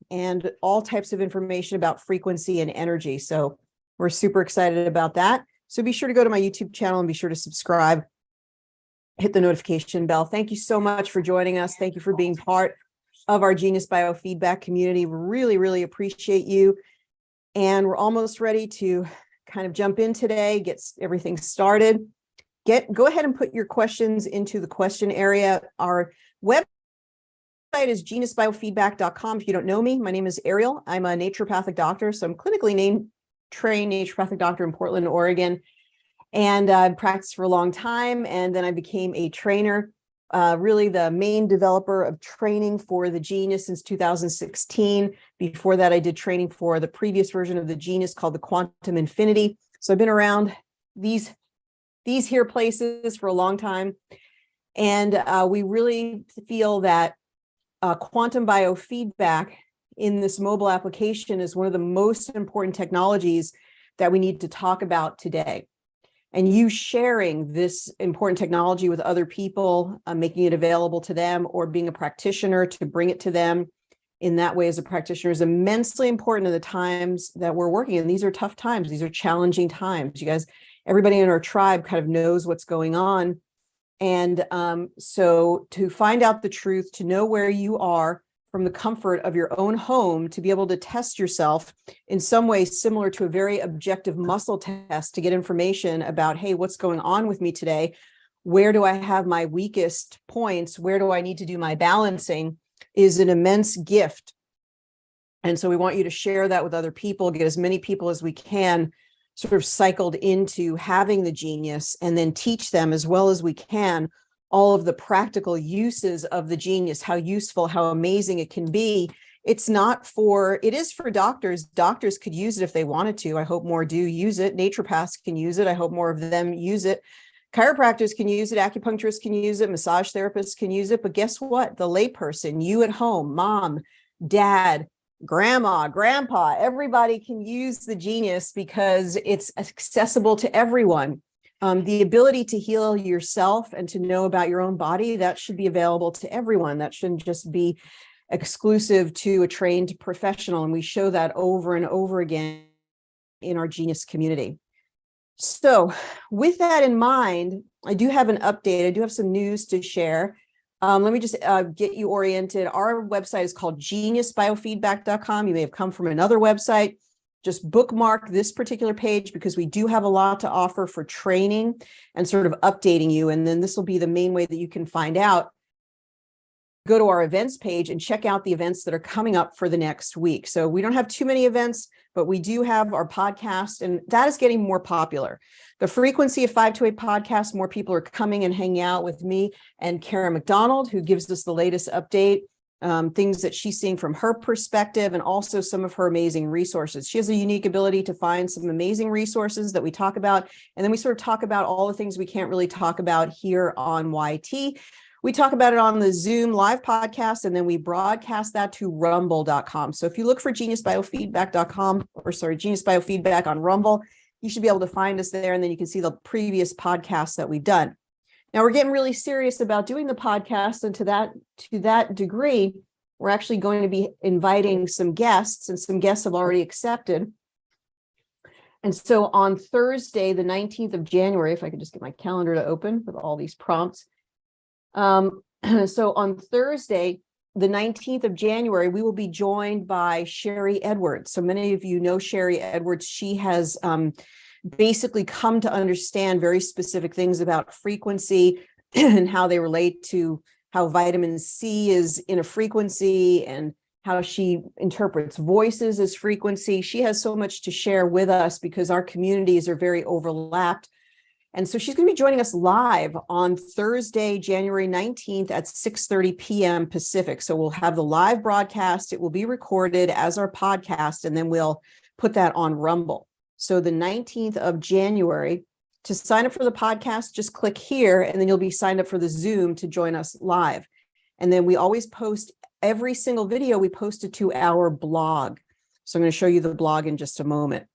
and all types of information about frequency and energy. So we're super excited about that. So be sure to go to my YouTube channel and be sure to subscribe, hit the notification bell. Thank you so much for joining us. Thank you for being part of our Genius Biofeedback community. We really, really appreciate you. And we're almost ready to kind of jump in today, get everything started. Go ahead and put your questions into the question area. Our website is geniusbiofeedback.com. If you don't know me, my name is Ariel. I'm a naturopathic doctor, so I'm clinically trained naturopathic doctor in Portland, Oregon. And I've practiced for a long time. And then I became a trainer, really the main developer of training for the Genius since 2016. Before that, I did training for the previous version of the Genius called the Quantum Infinity. So I've been around these here places for a long time. And we really feel that quantum biofeedback in this mobile application is one of the most important technologies that we need to talk about today. And you sharing this important technology with other people, making it available to them, or being a practitioner to bring it to them in that way as a practitioner is immensely important in the times that we're working in. These are tough times. These are challenging times. You guys, everybody in our tribe kind of knows what's going on. And so to find out the truth, to know where you are from the comfort of your own home, to be able to test yourself in some way similar to a very objective muscle test to get information about, hey, what's going on with me today? Where do I have my weakest points? Where do I need to do my balancing is an immense gift. And so we want you to share that with other people, get as many people as we can sort of cycled into having the Genius, and then teach them as well as we can all of the practical uses of the Genius, how useful, how amazing it can be. It is for doctors. Doctors could use it if they wanted to. I hope more do use it. Naturopaths can use it. I hope more of them use it. Chiropractors can use it. Acupuncturists can use it. Massage therapists can use it. But guess what? The layperson, you at home, mom, dad, grandma, grandpa, everybody can use the Genius because it's accessible to everyone. The ability to heal yourself and to know about your own body, that should be available to everyone. That shouldn't just be exclusive to a trained professional. And we show that over and over again in our Genius community. So with that in mind, I do have an update. I do have some news to share. Let me just get you oriented. Our website is called geniusbiofeedback.com. You may have come from another website. Just bookmark this particular page because we do have a lot to offer for training and sort of updating you. And then this will be the main way that you can find out. Go to our events page and check out the events that are coming up for the next week. So we don't have too many events, but we do have our podcast, and that is getting more popular. The frequency of 5 to 8 podcasts, more people are coming and hanging out with me and Kara McDonald, who gives us the latest update, things that she's seeing from her perspective, and also some of her amazing resources. She has a unique ability to find some amazing resources that we talk about. And then we sort of talk about all the things we can't really talk about here on YT. We talk about it on the Zoom live podcast, and then we broadcast that to rumble.com. So if you look for geniusbiofeedback.com, or sorry, Genius Biofeedback on Rumble, you should be able to find us there. And then you can see the previous podcasts that we've done. Now we're getting really serious about doing the podcast. And to that degree, we're actually going to be inviting some guests, and some guests have already accepted. And so on Thursday, the 19th of January, if I could just get my calendar to open with all these prompts. So on Thursday, the 19th of January, we will be joined by Sherry Edwards. So many of you know Sherry Edwards. She has basically come to understand very specific things about frequency and how they relate to how vitamin C is in a frequency and how she interprets voices as frequency. She has so much to share with us because our communities are very overlapped. And so she's going to be joining us live on Thursday, January 19th at 6:30 p.m. Pacific. So we'll have the live broadcast. It will be recorded as our podcast, and then we'll put that on Rumble. So the 19th of January, to sign up for the podcast, just click here, and then you'll be signed up for the Zoom to join us live. And then we always post every single video we posted to our blog. So I'm going to show you the blog in just a moment.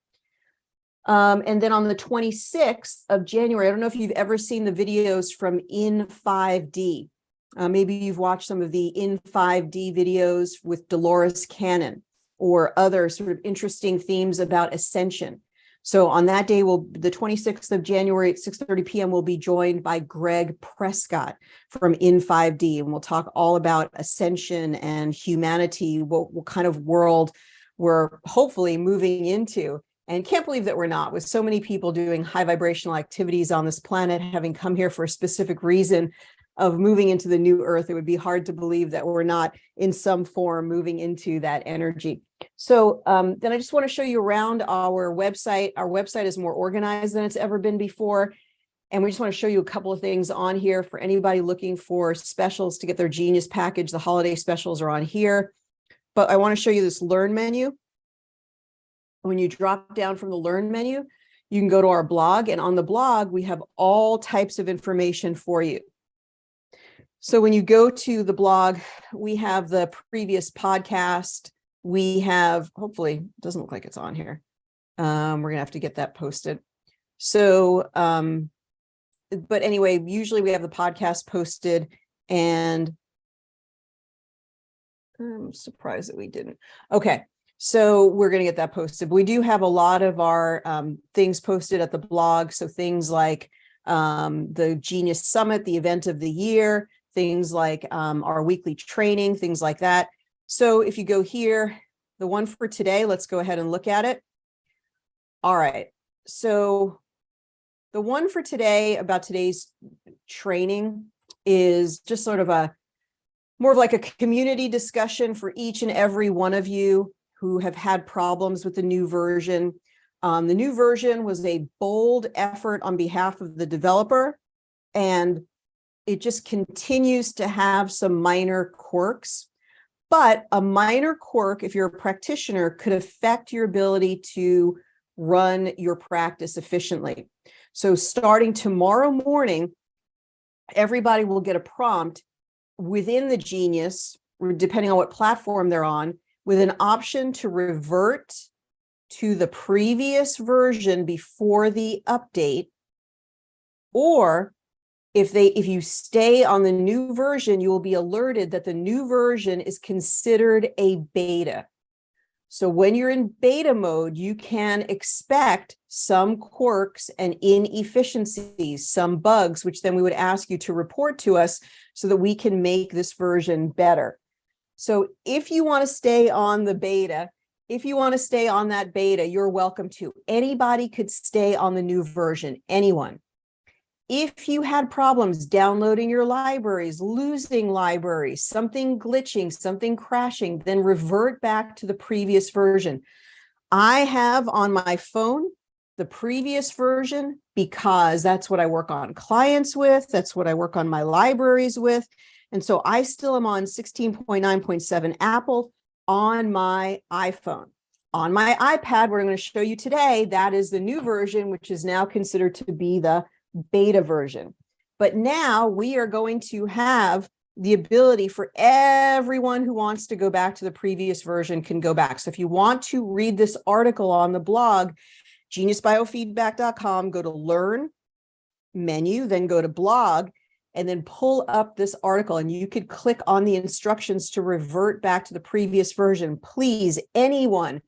And then on the 26th of January, I don't know if you've ever seen the videos from In 5D. Maybe you've watched some of the In 5D videos with Dolores Cannon or other sort of interesting themes about ascension. So on that day, the 26th of January at 6:30 p.m., we'll be joined by Greg Prescott from In 5D, and we'll talk all about ascension and humanity, what kind of world we're hopefully moving into. And can't believe that we're not, with so many people doing high vibrational activities on this planet, having come here for a specific reason of moving into the new earth. It would be hard to believe that we're not in some form moving into that energy. So then I just want to show you around our website. Our website is more organized than it's ever been before. And we just want to show you a couple of things on here for anybody looking for specials to get their Genius package. The holiday specials are on here. But I want to show you this Learn menu. When you drop down from the Learn menu, you can go to our blog. And on the blog, we have all types of information for you. So when you go to the blog, we have the previous podcast. We have, hopefully, it doesn't look like it's on here. We're going to have to get that posted. So, but anyway, usually we have the podcast posted, and I'm surprised that we didn't. Okay. So we're going to get that posted. But we do have a lot of our things posted at the blog. So things like the Genius Summit, the event of the year, things like our weekly training, things like that. So if you go here, the one for today, let's go ahead and look at it. All right. So the one for today about today's training is just sort of more of like a community discussion for each and every one of you who have had problems with the new version. The new version was a bold effort on behalf of the developer, and it just continues to have some minor quirks. But a minor quirk, if you're a practitioner, could affect your ability to run your practice efficiently. So starting tomorrow morning, everybody will get a prompt within the Genius, depending on what platform they're on, with an option to revert to the previous version before the update. Or if you stay on the new version, you will be alerted that the new version is considered a beta. So when you're in beta mode, you can expect some quirks and inefficiencies, some bugs, which then we would ask you to report to us so that we can make this version better. So if you want to stay on the beta, if you want to stay on that beta, you're welcome to. Anybody could stay on the new version, anyone. If you had problems downloading your libraries, losing libraries, something glitching, something crashing, then revert back to the previous version. I have on my phone the previous version because that's what I work on clients with. That's what I work on my libraries with. And so I still am on 16.9.7 Apple on my iPhone. On my iPad, what I'm going to show you today, that is the new version, which is now considered to be the beta version. But now we are going to have the ability for everyone who wants to go back to the previous version can go back. So if you want to read this article on the blog, geniusbiofeedback.com, go to Learn menu, then go to Blog, and then pull up this article, and you could click on the instructions to revert back to the previous version. Please, anyone,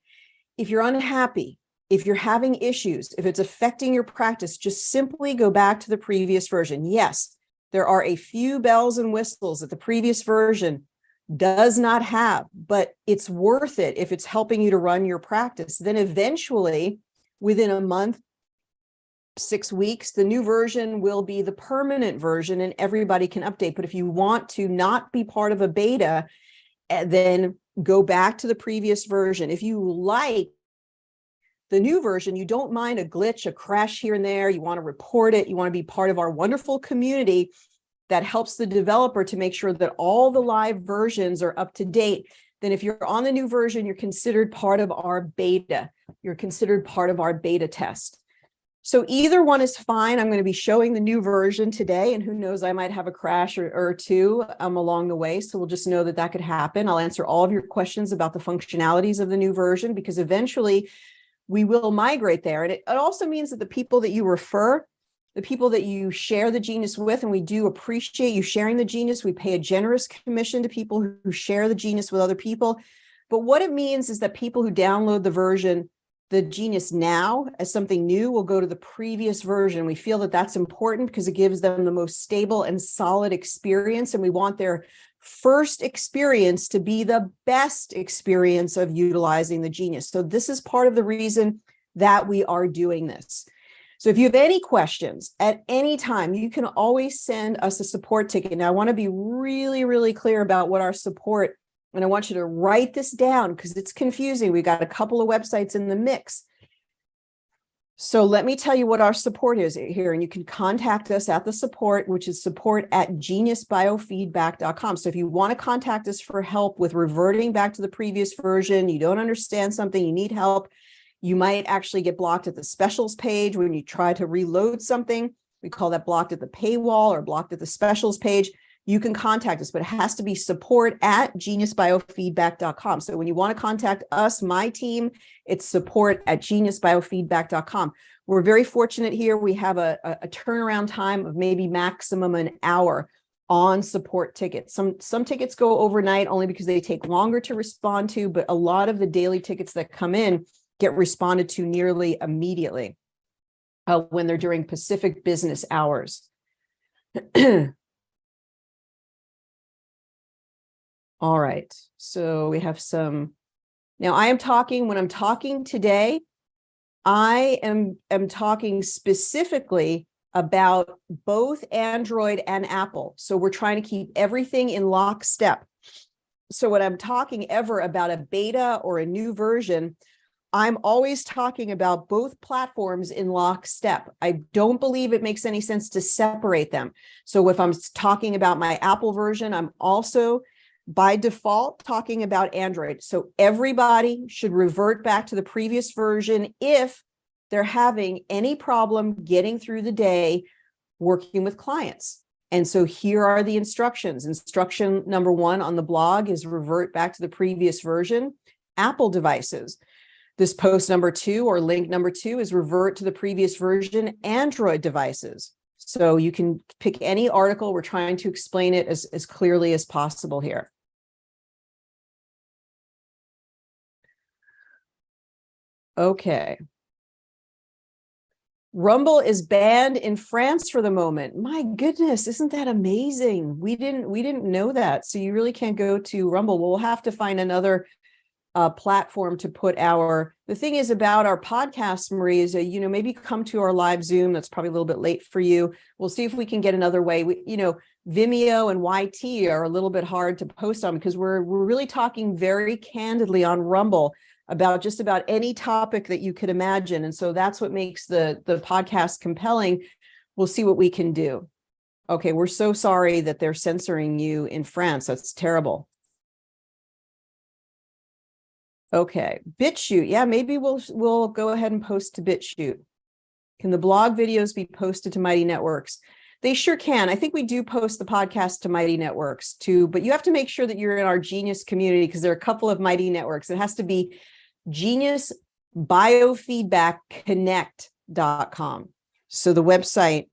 if you're unhappy, if you're having issues, if it's affecting your practice, just simply go back to the previous version. Yes, there are a few bells and whistles that the previous version does not have, but it's worth it if it's helping you to run your practice. Then eventually, within a month, 6 weeks, the new version will be the permanent version and everybody can update. But if you want to not be part of a beta, then go back to the previous version. If you like the new version, you don't mind a glitch, a crash here and there, you want to report it, you want to be part of our wonderful community that helps the developer to make sure that all the live versions are up to date, then if you're on the new version, you're considered part of our beta. You're considered part of our beta test. So either one is fine. I'm going to be showing the new version today, and who knows, I might have a crash or two along the way. So we'll just know that that could happen. I'll answer all of your questions about the functionalities of the new version, because eventually we will migrate there. And it also means that the people that you refer, the people that you share the genius with, and we do appreciate you sharing the genius. We pay a generous commission to people who share the genius with other people. But what it means is that people who download the genius now as something new will go to the previous version. We feel that that's important because it gives them the most stable and solid experience, and we want their first experience to be the best experience of utilizing the genius. So this is part of the reason that we are doing this. So if you have any questions at any time, you can always send us a support ticket. Now, I want to be really, really clear about what our support, and I want you to write this down because it's confusing. We got a couple of websites in the mix. So let me tell you what our support is here, and you can contact us at the support, which is support@geniusbiofeedback.com. So if you want to contact us for help with reverting back to the previous version, you don't understand something, you need help, you might actually get blocked at the specials page when you try to reload something. We call that blocked at the paywall or blocked at the specials page. You can contact us, but it has to be support@geniusbiofeedback.com. So when you want to contact us, my team, it's support@geniusbiofeedback.com. We're very fortunate here. We have a turnaround time of maybe maximum an hour on support tickets. Some tickets go overnight only because they take longer to respond to, but a lot of the daily tickets that come in get responded to nearly immediately when they're during Pacific business hours. All right, so we have some. Now when I'm talking today, I am talking specifically about both Android and Apple. So we're trying to keep everything in lockstep. So when I'm talking ever about a beta or a new version, I'm always talking about both platforms in lockstep. I don't believe it makes any sense to separate them. So if I'm talking about my Apple version, I'm also by default talking about Android. So everybody should revert back to the previous version if they're having any problem getting through the day working with clients. And so here are the instructions. Instruction number 1 on the blog is revert back to the previous version, Apple devices. This post number 2 or link number 2 is revert to the previous version, Android devices. So you can pick any article. We're trying to explain it as clearly as possible here. Okay. Rumble is banned in France for the moment. My goodness, isn't that amazing? We didn't know that. So you really can't go to Rumble. We'll have to find another platform to put the thing is about our podcast, Marie, is maybe come to our live Zoom. That's probably a little bit late for you. We'll see if we can get another way. Vimeo and YT are a little bit hard to post on because we're really talking very candidly on Rumble about just about any topic that you could imagine. And so that's what makes the podcast compelling. We'll see what we can do. Okay, we're so sorry that they're censoring you in France. That's terrible. Okay, BitChute. Yeah, maybe we'll go ahead and post to BitChute. Can the blog videos be posted to Mighty Networks? They sure can. I think we do post the podcast to Mighty Networks too, but you have to make sure that you're in our Genius community because there are a couple of Mighty Networks. It has to be geniusbiofeedbackconnect.com. So the website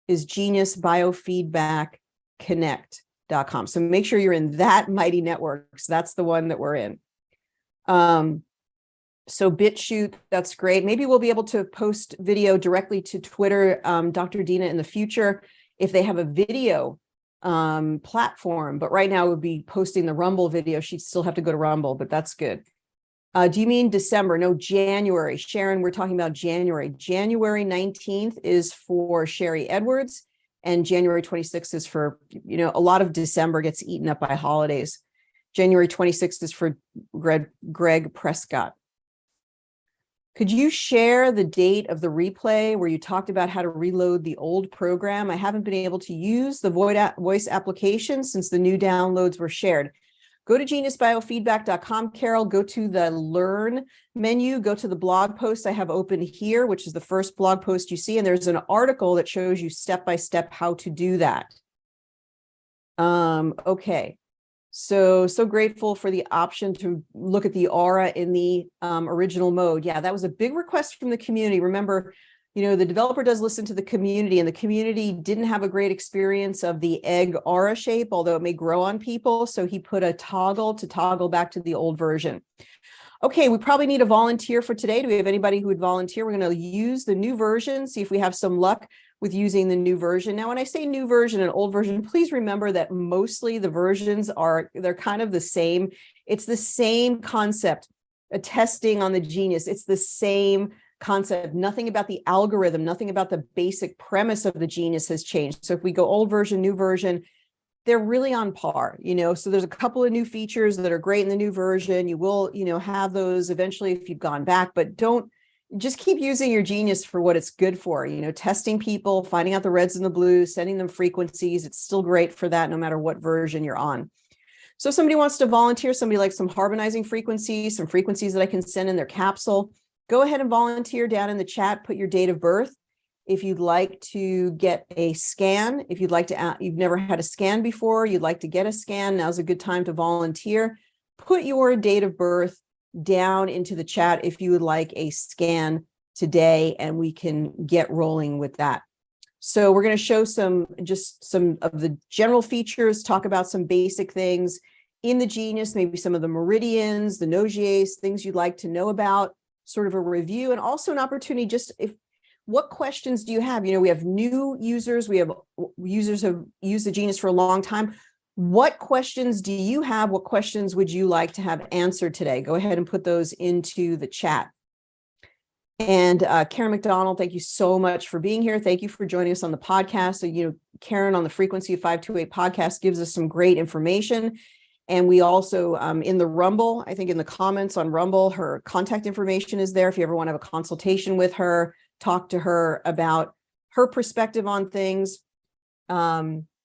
is geniusbiofeedbackconnect.com. So make sure you're in that Mighty Networks. That's the one that we're in. So BitChute, that's great. Maybe we'll be able to post video directly to Twitter, Dr. Dina, in the future if they have a video platform. But right now we'll be posting the Rumble video. She'd still have to go to Rumble, but that's good. Do you mean December? No, January. Sharon, we're talking about January. January 19th is for Sherry Edwards, and January 26th is for, a lot of December gets eaten up by holidays. January 26th is for Greg Prescott. Could you share the date of the replay where you talked about how to reload the old program? I haven't been able to use the voice application since the new downloads were shared. Go to geniusbiofeedback.com, Carol, go to the Learn menu, go to the blog post I have open here, which is the first blog post you see, and there's an article that shows you step-by-step how to do that. Okay. So grateful for the option to look at the aura in the original mode. Yeah, that was a big request from the community. Remember, The developer does listen to the community, and the community didn't have a great experience of the egg aura shape, although it may grow on people. So he put a toggle to toggle back to the old version. Okay, we probably need a volunteer for today. Do we have anybody who would volunteer? We're going to use the new version, see if we have some luck with using the new version. Now, when I say new version and old version, please remember that mostly the versions they're kind of the same. It's the same concept, a testing on the genius. It's the same concept. Nothing about the algorithm, nothing about the basic premise of the genius has changed. So if we go old version, new version, they're really on par, so there's a couple of new features that are great in the new version. You will, have those eventually if you've gone back, but don't just keep using your genius for what it's good for, testing people, finding out the reds and the blues, sending them frequencies. It's still great for that no matter what version you're on. So if somebody wants to volunteer, somebody likes some harmonizing frequencies, some frequencies that I can send in their capsule, go ahead and volunteer down in the chat, put your date of birth. If you'd like to get a scan, if you'd like to, you've never had a scan before, you'd like to get a scan, now's a good time to volunteer. Put your date of birth down into the chat if you would like a scan today, and we can get rolling with that. So we're going to show some of the general features, talk about some basic things in the genius, maybe some of the meridians, the nogies, things you'd like to know about, sort of a review, and also an opportunity what questions do you have? We have new users, we have users who have used the genius for a long time. What questions do you have? What questions would you like to have answered today? Go ahead and put those into the chat. And Karen McDonald, thank you so much for being here. Thank you for joining us on the podcast. So, Karen on the Frequency of 528 podcast gives us some great information. And we also, in the Rumble, I think in the comments on Rumble, her contact information is there. If you ever want to have a consultation with her, talk to her about her perspective on things.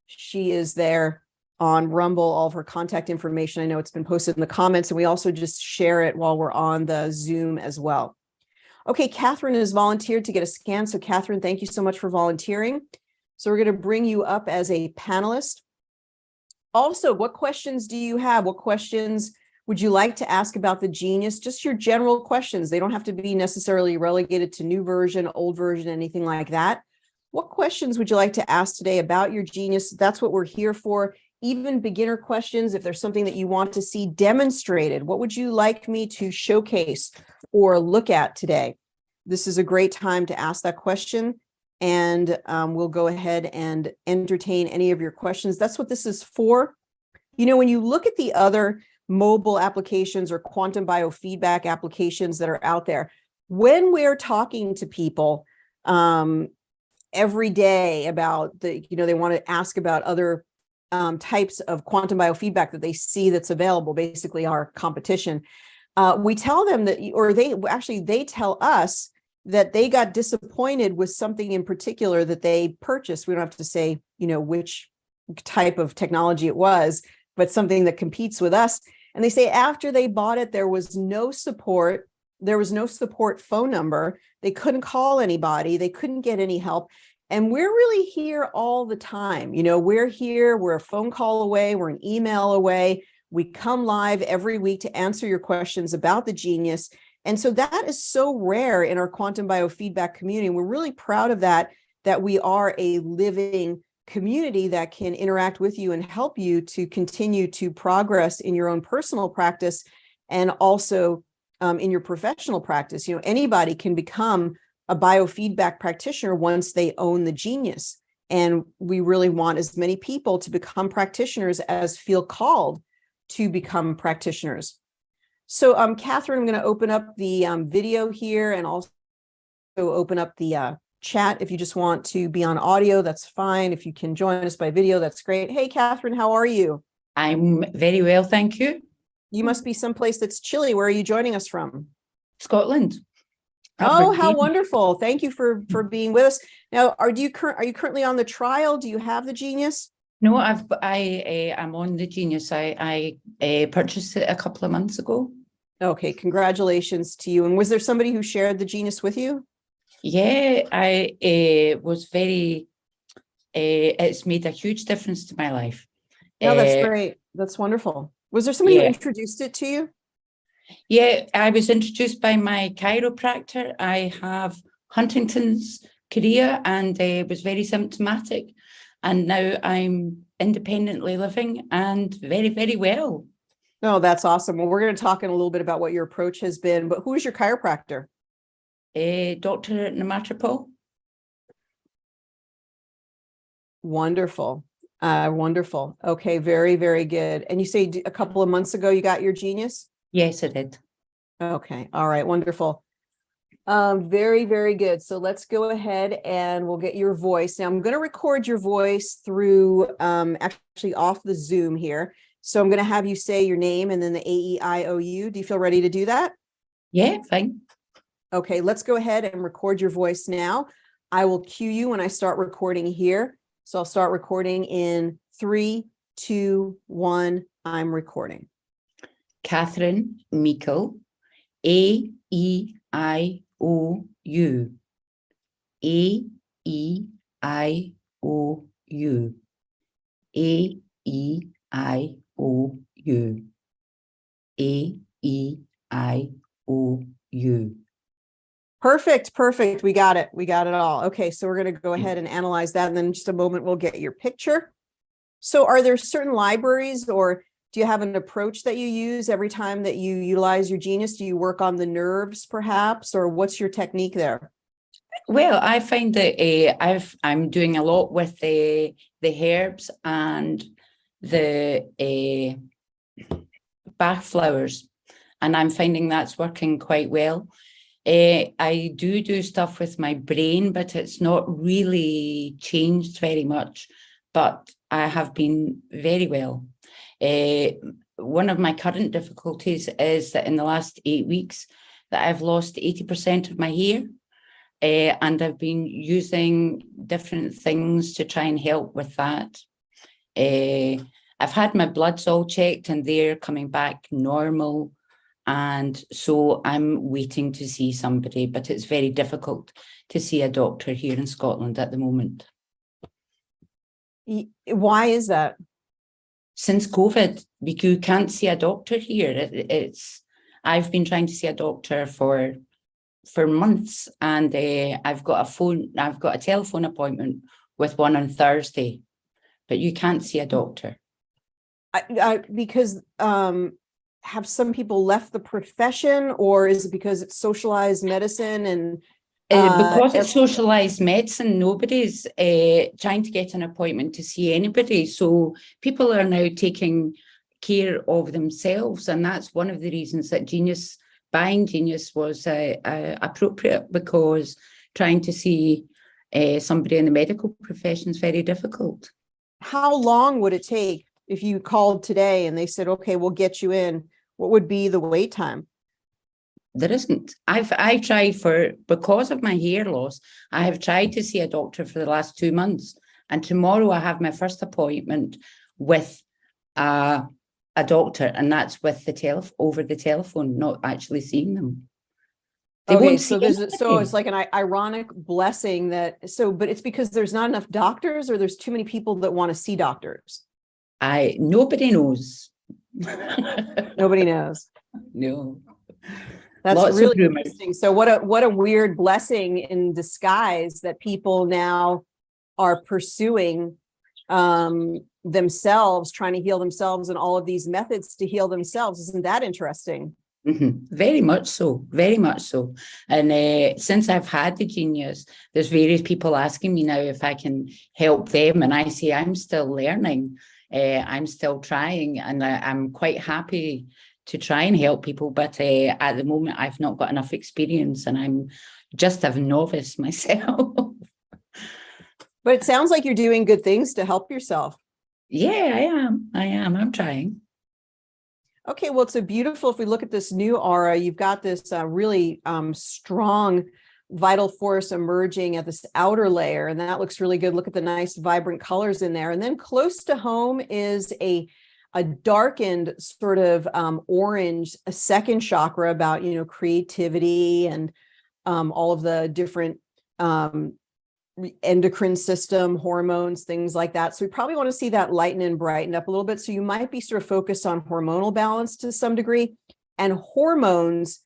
She is there on Rumble, all of her contact information. I know it's been posted in the comments, and we also just share it while we're on the Zoom as well. Okay, Catherine has volunteered to get a scan. So Catherine, thank you so much for volunteering. So we're going to bring you up as a panelist. Also, what questions do you have? What questions would you like to ask about the genius? Just your general questions. They don't have to be necessarily relegated to new version, old version, anything like that. What questions would you like to ask today about your genius? That's what we're here for. Even beginner questions, if there's something that you want to see demonstrated, what would you like me to showcase or look at today? This is a great time to ask that question, and we'll go ahead and entertain any of your questions. That's what this is for. When you look at the other mobile applications or quantum biofeedback applications that are out there, when we're talking to people every day about they want to ask about other types of quantum biofeedback that they see that's available, basically our competition, we tell them that, or they tell us that they got disappointed with something in particular that they purchased. We don't have to say, which type of technology it was, but something that competes with us. And they say after they bought it, there was no support. There was no support phone number. They couldn't call anybody. They couldn't get any help. And we're really here all the time. We're here. We're a phone call away. We're an email away. We come live every week to answer your questions about the genius. And so that is so rare in our quantum biofeedback community. We're really proud of that we are a living community that can interact with you and help you to continue to progress in your own personal practice and also in your professional practice. Anybody can become a biofeedback practitioner once they own the genius. And we really want as many people to become practitioners as feel called to become practitioners. So, Catherine, I'm going to open up the video here and also open up the chat. If you just want to be on audio, that's fine. If you can join us by video, that's great. Hey, Catherine, how are you? I'm very well, thank you. You must be someplace that's chilly. Where are you joining us from? Scotland. Oh, how wonderful. Thank you for being with us. Now, are you currently on the trial? Do you have the genius? No, I'm on the genius. I purchased it a couple of months ago. Okay, congratulations to you. And was there somebody who shared the genius with you? Yeah, I was very, it's made a huge difference to my life. Oh, that's great. That's wonderful. Was there somebody who introduced it to you? Yeah, I was introduced by my chiropractor. I have Huntington's chorea and was very symptomatic. And now I'm independently living and very, very well. No, that's awesome. Well, we're going to talk in a little bit about what your approach has been, but who is your chiropractor? Dr. Namatropol. Wonderful. Wonderful. Okay, very, very good. And you say a couple of months ago you got your Genius? Yes, I did. Okay. All right. Wonderful. Very, very good. So let's go ahead and we'll get your voice. Now I'm going to record your voice through actually off the Zoom here. So I'm going to have you say your name and then the AEIOU. Do you feel ready to do that? Yeah, fine. Okay, let's go ahead and record your voice now. I will cue you when I start recording here. So I'll start recording in 3, 2, 1. I'm recording. Catherine Meikle, AEIOU. AEIOU. AEIOU. AEIOU. Perfect. Perfect. We got it. We got it all. Okay. So we're going to go ahead and analyze that. And then in just a moment, we'll get your picture. So are there certain libraries or do you have an approach that you use every time that you utilize your Genius? Do you work on the nerves perhaps, or what's your technique there? Well, I find that I'm doing a lot with the herbs and the Bach flowers, and I'm finding that's working quite well. I do stuff with my brain, but it's not really changed very much, but I have been very well. One of my current difficulties is that in the last 8 weeks that I've lost 80% of my hair, and I've been using different things to try and help with that. I've had my bloods all checked and they're coming back normal. And so I'm waiting to see somebody, but it's very difficult to see a doctor here in Scotland at the moment. Why is that? Since COVID, because you can't see a doctor here. I've been trying to see a doctor for months, and I've got a telephone appointment with one on Thursday, but you can't see a doctor. Because have some people left the profession, or is it because it's socialized medicine and because it's socialized medicine, nobody's trying to get an appointment to see anybody. So people are now taking care of themselves, and that's one of the reasons that buying Genius was appropriate, because trying to see somebody in the medical profession is very difficult. How long would it take if you called today and they said, okay, we'll get you in? What would be the wait time? There isn't. I've tried because of my hair loss, I have tried to see a doctor for the last 2 months. And tomorrow I have my first appointment with a doctor, and that's with over the telephone, not actually seeing them. Okay, so it's like an ironic blessing but it's because there's not enough doctors, or there's too many people that want to see doctors? Nobody knows. Nobody knows. No. That's really interesting. So what a weird blessing in disguise that people now are pursuing themselves, trying to heal themselves, and all of these methods to heal themselves. Isn't that interesting? Mm-hmm. Very much so, very much so. And since I've had the Genius, there's various people asking me now if I can help them, and I say I'm still learning. I'm still trying, and I'm quite happy to try and help people, but at the moment I've not got enough experience, and I'm just a novice myself. But it sounds like you're doing good things to help yourself. Yeah, I am. I'm trying. Okay, well, it's so beautiful. If we look at this new aura, you've got this really strong vital force emerging at this outer layer, and that looks really good. Look at the nice vibrant colors in there. And then close to home is a darkened sort of orange, a second chakra about, creativity and all of the different endocrine system, hormones, things like that. So we probably want to see that lighten and brighten up a little bit. So you might be sort of focused on hormonal balance to some degree, and hormones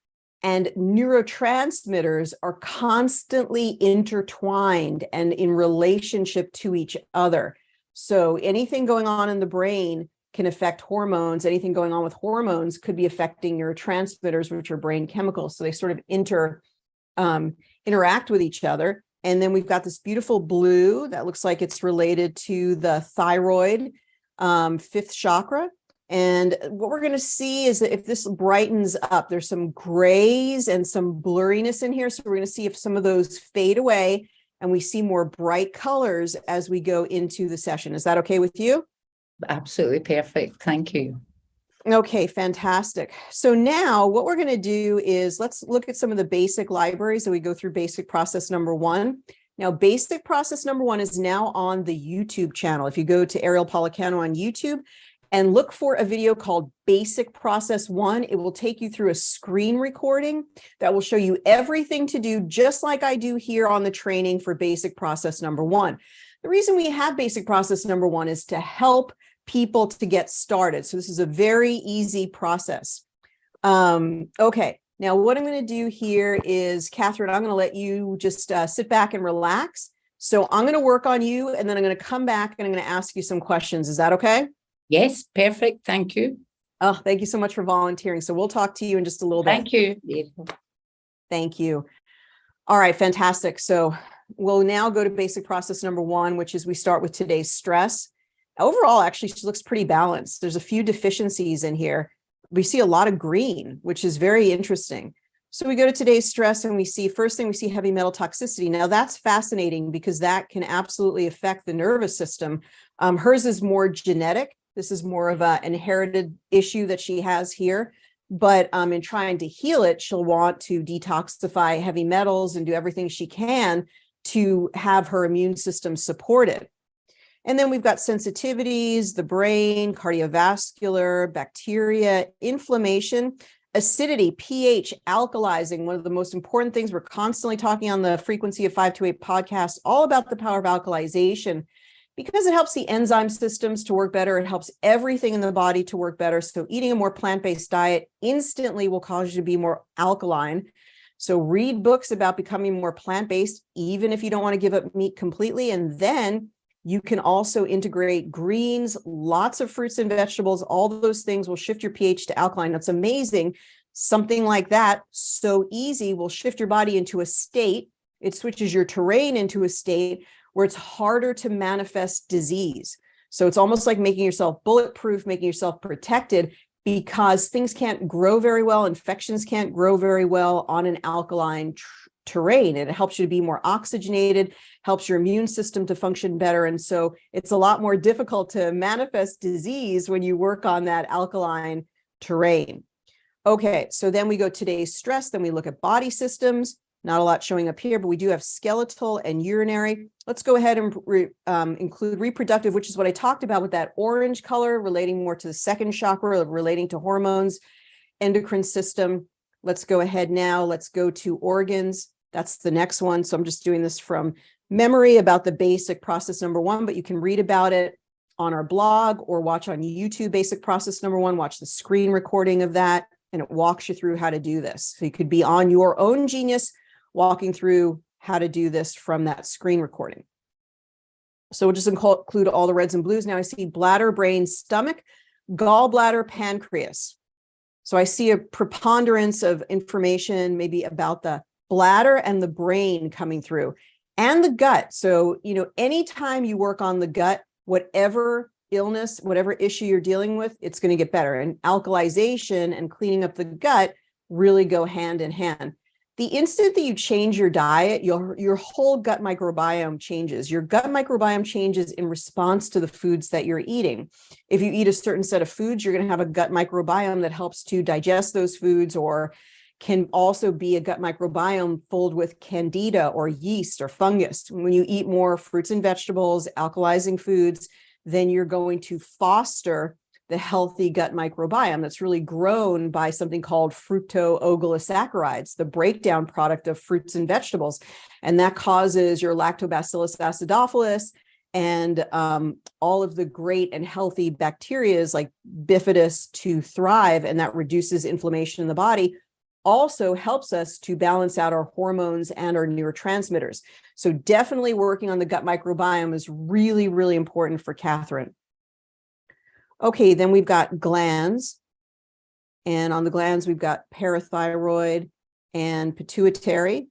And neurotransmitters are constantly intertwined and in relationship to each other. So anything going on in the brain can affect hormones. Anything going on with hormones could be affecting neurotransmitters, which are brain chemicals. So they sort of interact with each other. And then we've got this beautiful blue that looks like it's related to the thyroid, fifth chakra. And what we're going to see is that if this brightens up, there's some grays and some blurriness in here. So we're going to see if some of those fade away and we see more bright colors as we go into the session. Is that okay with you? Absolutely perfect. Thank you. Okay, fantastic. So now what we're going to do is let's look at some of the basic libraries that we go through basic process number 1. Now, basic process number 1 is now on the YouTube channel. If you go to Ariel Policano on YouTube and look for a video called Basic Process 1, it will take you through a screen recording that will show you everything to do, just like I do here on the training for basic process number 1. The reason we have basic process number 1 is to help people to get started. So this is a very easy process. Okay, now what I'm going to do here is, Catherine, I'm going to let you just sit back and relax. So I'm going to work on you, and then I'm going to come back and I'm going to ask you some questions. Is that okay? Yes, perfect. Thank you. Oh, thank you so much for volunteering. So we'll talk to you in just a little bit. Thank you. Thank you. All right, fantastic. So we'll now go to basic process number 1, which is we start with today's stress. Overall, actually, she looks pretty balanced. There's a few deficiencies in here. We see a lot of green, which is very interesting. So we go to today's stress and we see, first thing we see heavy metal toxicity. Now that's fascinating because that can absolutely affect the nervous system. Hers is more genetic. This is more of an inherited issue that she has here. But in trying to heal it, she'll want to detoxify heavy metals and do everything she can to have her immune system supported. And then we've got sensitivities, the brain, cardiovascular, bacteria, inflammation, acidity, pH, alkalizing. One of the most important things, we're constantly talking on the Frequency of 528 podcast, all about the power of alkalization, because it helps the enzyme systems to work better. It helps everything in the body to work better. So eating a more plant-based diet instantly will cause you to be more alkaline. So read books about becoming more plant-based, even if you don't want to give up meat completely. And then you can also integrate greens, lots of fruits and vegetables. All those things will shift your pH to alkaline. That's amazing. Something like that, so easy, will shift your body into a state. It switches your terrain into a state where it's harder to manifest disease. So it's almost like making yourself bulletproof, making yourself protected, because things can't grow very well. Infections can't grow very well on an alkaline terrain. It helps you to be more oxygenated, helps your immune system to function better. And so it's a lot more difficult to manifest disease when you work on that alkaline terrain. Okay, so then we go today's stress, then we look at body systems. Not a lot showing up here, but we do have skeletal and urinary. Let's go ahead and include reproductive, which is what I talked about with that orange color, relating more to the second chakra, relating to hormones, endocrine system. Let's go ahead now. Let's go to organs. That's the next one. So I'm just doing this from memory about the basic process number 1, but you can read about it on our blog or watch on YouTube, basic process number 1, watch the screen recording of that, and it walks you through how to do this. So you could be on your own Genius walking through how to do this from that screen recording. So we'll just include all the reds and blues. Now I see bladder, brain, stomach, gallbladder, pancreas. So I see a preponderance of information maybe about the bladder and the brain coming through, and the gut. So, anytime you work on the gut, whatever illness, whatever issue you're dealing with, it's going to get better. And alkalization and cleaning up the gut really go hand in hand. The instant that you change your diet, your whole gut microbiome changes. Your gut microbiome changes in response to the foods that you're eating. If you eat a certain set of foods, you're going to have a gut microbiome that helps to digest those foods, or can also be a gut microbiome filled with candida or yeast or fungus. When you eat more fruits and vegetables, alkalizing foods, then you're going to foster the healthy gut microbiome that's really grown by something called fructooligosaccharides, the breakdown product of fruits and vegetables. And that causes your lactobacillus acidophilus and all of the great and healthy bacteria like bifidus to thrive, and that reduces inflammation in the body. also helps us to balance out our hormones and our neurotransmitters. So definitely working on the gut microbiome is really, really important for Catherine. Okay, then we've got glands. And on the glands, we've got parathyroid and pituitary.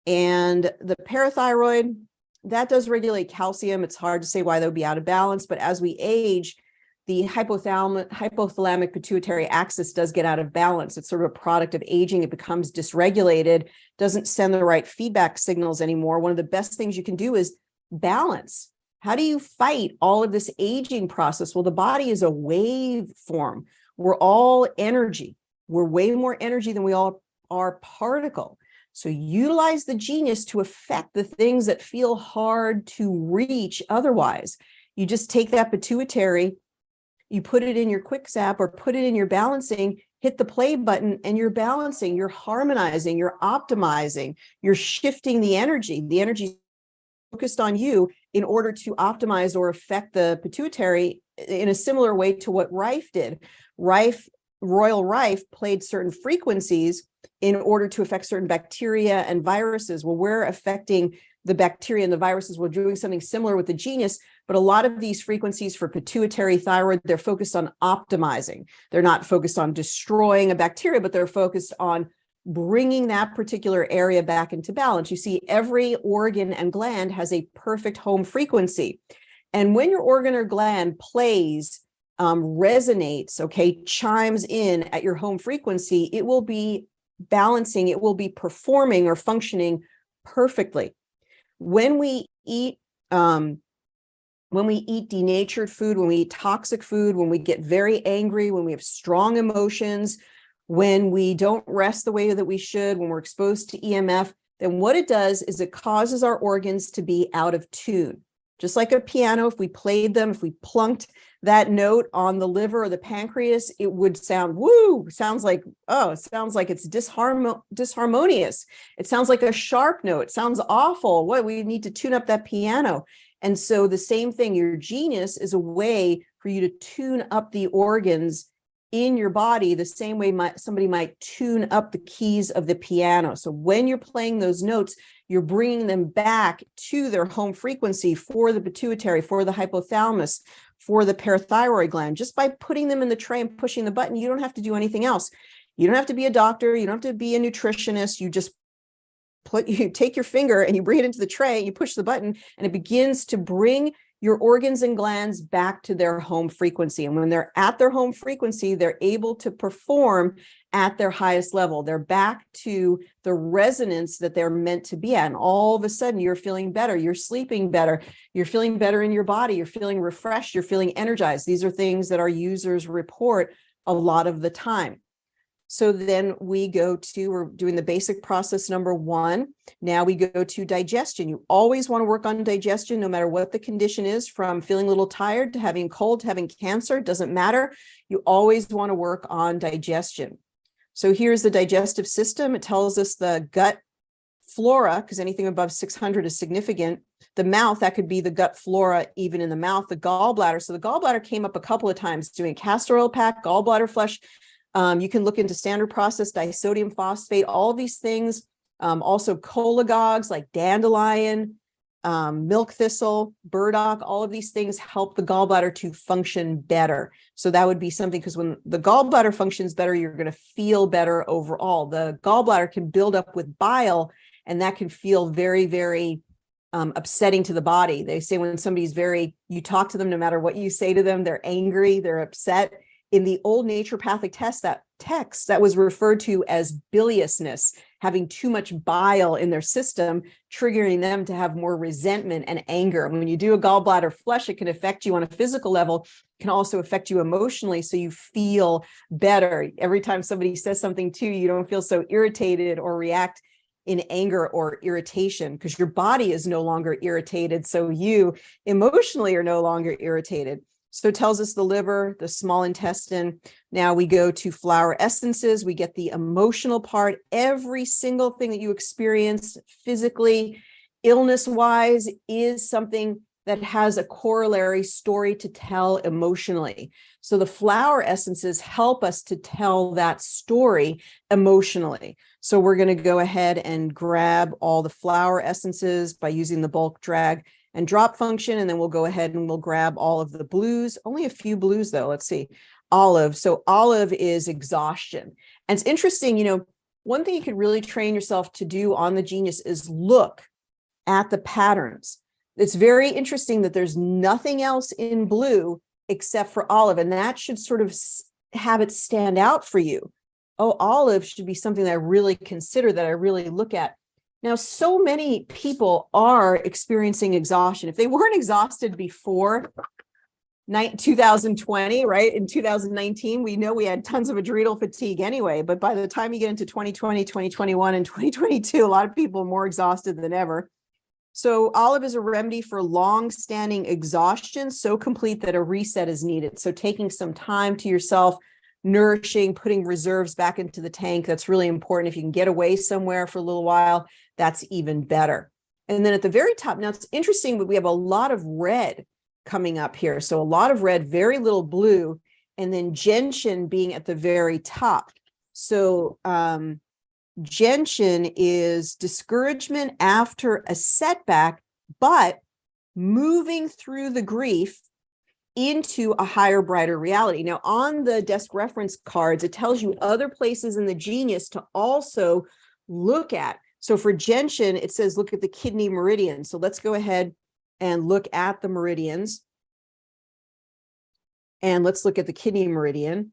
And the parathyroid, that does regulate calcium. It's hard to say why that would be out of balance, but as we age, the hypothalamic pituitary axis does get out of balance. It's sort of a product of aging. It becomes dysregulated, doesn't send the right feedback signals anymore. One of the best things you can do is balance. How do you fight all of this aging process? Well, the body is a wave form. We're all energy. We're way more energy than we all are particle. So utilize the genius to affect the things that feel hard to reach otherwise. You just take that pituitary, you put it in your quick zap or put it in your balancing, hit the play button, and you're balancing, you're harmonizing, you're optimizing, you're shifting the energy. The energy focused on you in order to optimize or affect the pituitary in a similar way to what Rife did. Royal Rife played certain frequencies in order to affect certain bacteria and viruses. Well, we're affecting the bacteria and the viruses. We're doing something similar with the genius, but a lot of these frequencies for pituitary, thyroid, they're focused on optimizing. They're not focused on destroying a bacteria, but they're focused on bringing that particular area back into balance. You see, every organ and gland has a perfect home frequency. And when your organ or gland plays, resonates, okay, chimes in at your home frequency, it will be balancing, it will be performing or functioning perfectly. When we eat denatured food, when we eat toxic food, when we get very angry, when we have strong emotions, when we don't rest the way that we should, when we're exposed to EMF, then what it does is it causes our organs to be out of tune. Just like a piano, if we played them, if we plunked that note on the liver or the pancreas, it would sound woo, sounds like, oh, it sounds like it's disharmonious. It sounds like a sharp note. It sounds awful. What, we need to tune up that piano. And so the same thing, your genius is a way for you to tune up the organs in your body the same way somebody might tune up the keys of the piano. So when you're playing those notes, you're bringing them back to their home frequency for the pituitary, for the hypothalamus, for the parathyroid gland. Just by putting them in the tray and pushing the button, you don't have to do anything else. You don't have to be a doctor. You don't have to be a nutritionist. You just you take your finger and you bring it into the tray, you push the button, and it begins to bring your organs and glands back to their home frequency. And when they're at their home frequency, they're able to perform at their highest level. They're back to the resonance that they're meant to be at. And all of a sudden, you're feeling better. You're sleeping better. You're feeling better in your body. You're feeling refreshed. You're feeling energized. These are things that our users report a lot of the time. So then we're doing the basic process number 1. Now we go to digestion. You always want to work on digestion, no matter what the condition is, from feeling a little tired to having cold to having cancer, it doesn't matter. You always want to work on digestion. So here's the digestive system. It tells us the gut flora, because anything above 600 is significant. The mouth, that could be the gut flora, even in the mouth. The gallbladder. So the gallbladder came up a couple of times, doing castor oil pack, gallbladder flush. You can look into standard process, disodium phosphate, all of these things. Also cholagogues like dandelion, milk thistle, burdock, all of these things help the gallbladder to function better. So that would be something, because when the gallbladder functions better, you're going to feel better overall. The gallbladder can build up with bile, and that can feel very, very upsetting to the body. They say when somebody's you talk to them, no matter what you say to them, they're angry, they're upset. In the old naturopathic text, that was referred to as biliousness, having too much bile in their system, triggering them to have more resentment and anger. When you do a gallbladder flush, it can affect you on a physical level, it can also affect you emotionally, so you feel better. Every time somebody says something to you, you don't feel so irritated or react in anger or irritation, because your body is no longer irritated, so you emotionally are no longer irritated. So it tells us the liver, the small intestine. Now we go to flower essences. We get the emotional part. Every single thing that you experience physically, illness-wise, is something that has a corollary story to tell emotionally. So the flower essences help us to tell that story emotionally. So we're going to go ahead and grab all the flower essences by using the bulk drag and drop function. And then we'll go ahead and we'll grab all of the blues, only a few blues though. Let's see. Olive. So olive is exhaustion. And it's interesting, you know, one thing you could really train yourself to do on the Genius is look at the patterns. It's very interesting that there's nothing else in blue except for olive, and that should sort of have it stand out for you. Oh, olive should be something that I really consider, that I really look at. Now, so many people are experiencing exhaustion. If they weren't exhausted before 2020, right? In 2019, we know we had tons of adrenal fatigue anyway, but by the time you get into 2020, 2021, and 2022, a lot of people are more exhausted than ever. So olive is a remedy for long-standing exhaustion, so complete that a reset is needed. So taking some time to yourself, nourishing, putting reserves back into the tank, that's really important. If you can get away somewhere for a little while, that's even better. And then at the very top, now it's interesting, but we have a lot of red coming up here. So a lot of red, very little blue, and then gentian being at the very top. So gentian is discouragement after a setback, but moving through the grief into a higher, brighter reality. Now, on the desk reference cards, it tells you other places in the Genius to also look at. So for gentian, it says, look at the kidney meridian. So let's go ahead and look at the meridians. And let's look at the kidney meridian.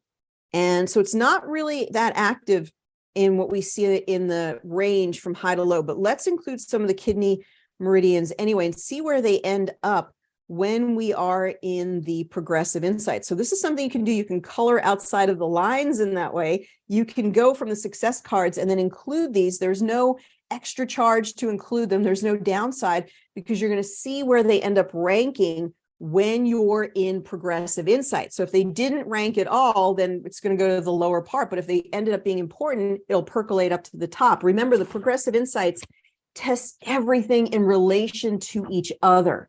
And so it's not really that active in what we see in the range from high to low, but let's include some of the kidney meridians anyway and see where they end up when we are in the progressive insight. So this is something you can do. You can color outside of the lines in that way. You can go from the success cards and then include these. There's no extra charge to include them. There's no downside because you're going to see where they end up ranking when you're in progressive insight. So if they didn't rank at all, then it's going to go to the lower part. But if they ended up being important, it'll percolate up to the top. Remember, the progressive insights test everything in relation to each other.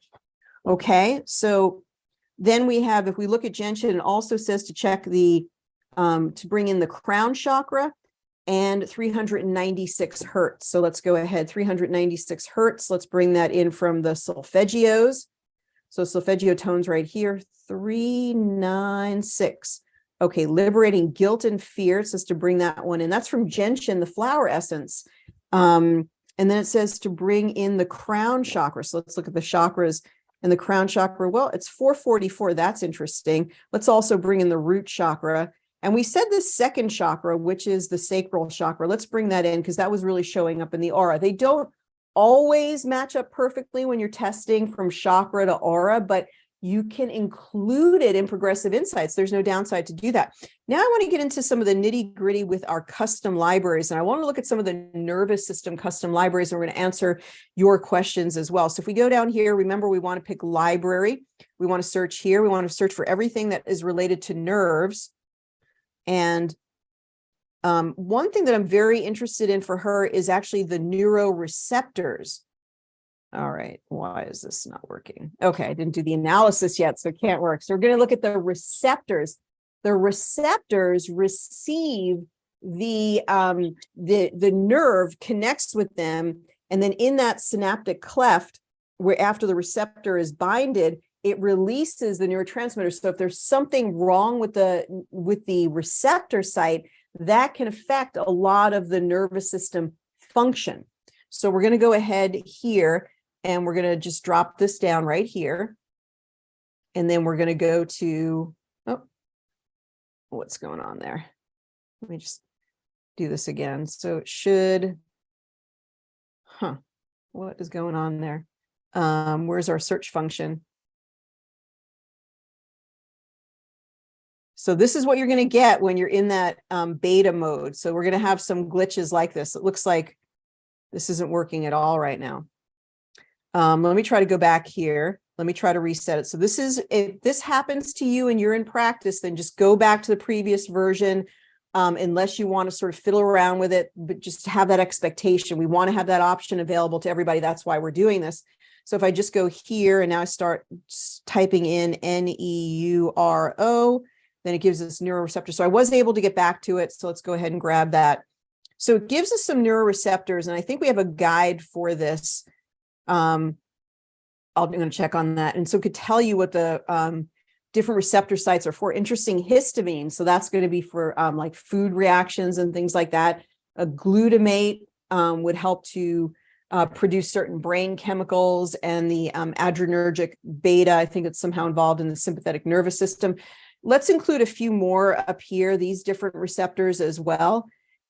Okay, so then we have, if we look at gentian, it also says to check the, to bring in the crown chakra and 396 hertz. So let's go ahead, 396 hertz. Let's bring that in from the solfeggios. So solfeggio tones right here, 396. Okay, liberating guilt and fear. It says to bring that one in. That's from gentian, the flower essence. And then it says to bring in the crown chakra. So let's look at the chakras and the crown chakra. Well, it's 444. That's interesting. Let's also bring in the root chakra. And we said this second chakra, which is the sacral chakra. Let's bring that in because that was really showing up in the aura. They don't always match up perfectly when you're testing from chakra to aura, but you can include it in progressive insights. There's no downside to do that. Now I want to get into some of the nitty gritty with our custom libraries. And I want to look at some of the nervous system custom libraries. And we're going to answer your questions as well. So if we go down here, remember, we want to pick library. We want to search here. We want to search for everything that is related to nerves. And one thing that I'm very interested in for her is actually the neuroreceptors. All right, why is this not working? Okay, I didn't do the analysis yet, so it can't work. So we're going to look at the receptors. The receptors receive the nerve connects with them, and then in that synaptic cleft, where after the receptor is binded, it releases the neurotransmitter. So if there's something wrong with the receptor site, that can affect a lot of the nervous system function. So we're going to go ahead here and we're going to just drop this down right here. And then we're going to go to, oh, what's going on there? Let me just do this again. So it should, what is going on there? Where's our search function? So this is what you're going to get when you're in that beta mode. So we're going to have some glitches like this. It looks like this isn't working at all right now. Let me try to go back here. Let me try to reset it. So this is, if this happens to you and you're in practice, then just go back to the previous version unless you want to sort of fiddle around with it, but just have that expectation. We want to have that option available to everybody. That's why we're doing this. So if I just go here and now I start typing in neuro, then it gives us neuroreceptors. So I was able to get back to it. So let's go ahead and grab that. So it gives us some neuroreceptors, and I think we have a guide for this. I'm going to check on that. And so it could tell you what the different receptor sites are for. Interesting, histamine. So that's going to be for like food reactions and things like that. A glutamate would help to produce certain brain chemicals, and the adrenergic beta, I think it's somehow involved in the sympathetic nervous system. Let's include a few more up here, these different receptors as well.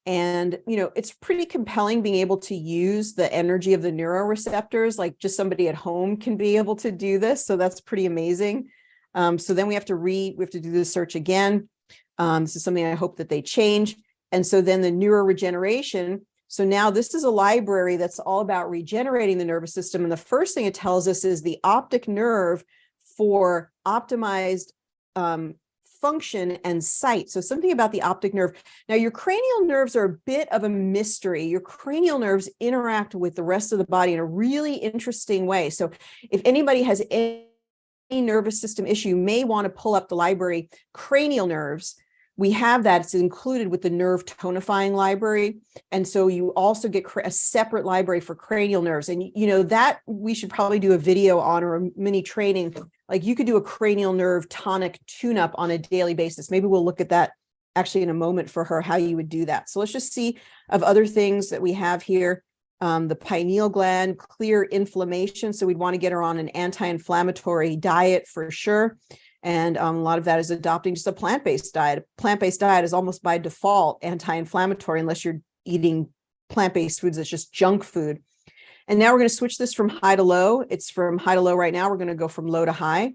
And, you know, it's pretty compelling being able to use the energy of the neuroreceptors, like just somebody at home can be able to do this. So that's pretty amazing. So then we have to do the search again. This is something I hope that they change. And so then the neuroregeneration. So now this is a library that's all about regenerating the nervous system. And the first thing it tells us is the optic nerve for optimized function and sight. So something about the optic nerve. Now, your cranial nerves are a bit of a mystery. Your cranial nerves interact with the rest of the body in a really interesting way. So if anybody has any nervous system issue, you may want to pull up the library cranial nerves. We have that. It's included with the nerve tonifying library. And so you also get a separate library for cranial nerves. And, you know, that we should probably do a video on, or a mini training. Like you could do a cranial nerve tonic tune-up on a daily basis. Maybe we'll look at that actually in a moment for her, how you would do that. So let's just see of other things that we have here. The pineal gland, clear inflammation. So we'd want to get her on an anti-inflammatory diet for sure. And a lot of that is adopting just a plant-based diet. A plant-based diet is almost by default anti-inflammatory unless you're eating plant-based foods that's just junk food. And now we're going to switch this from high to low. It's from high to low right now. We're going to go from low to high.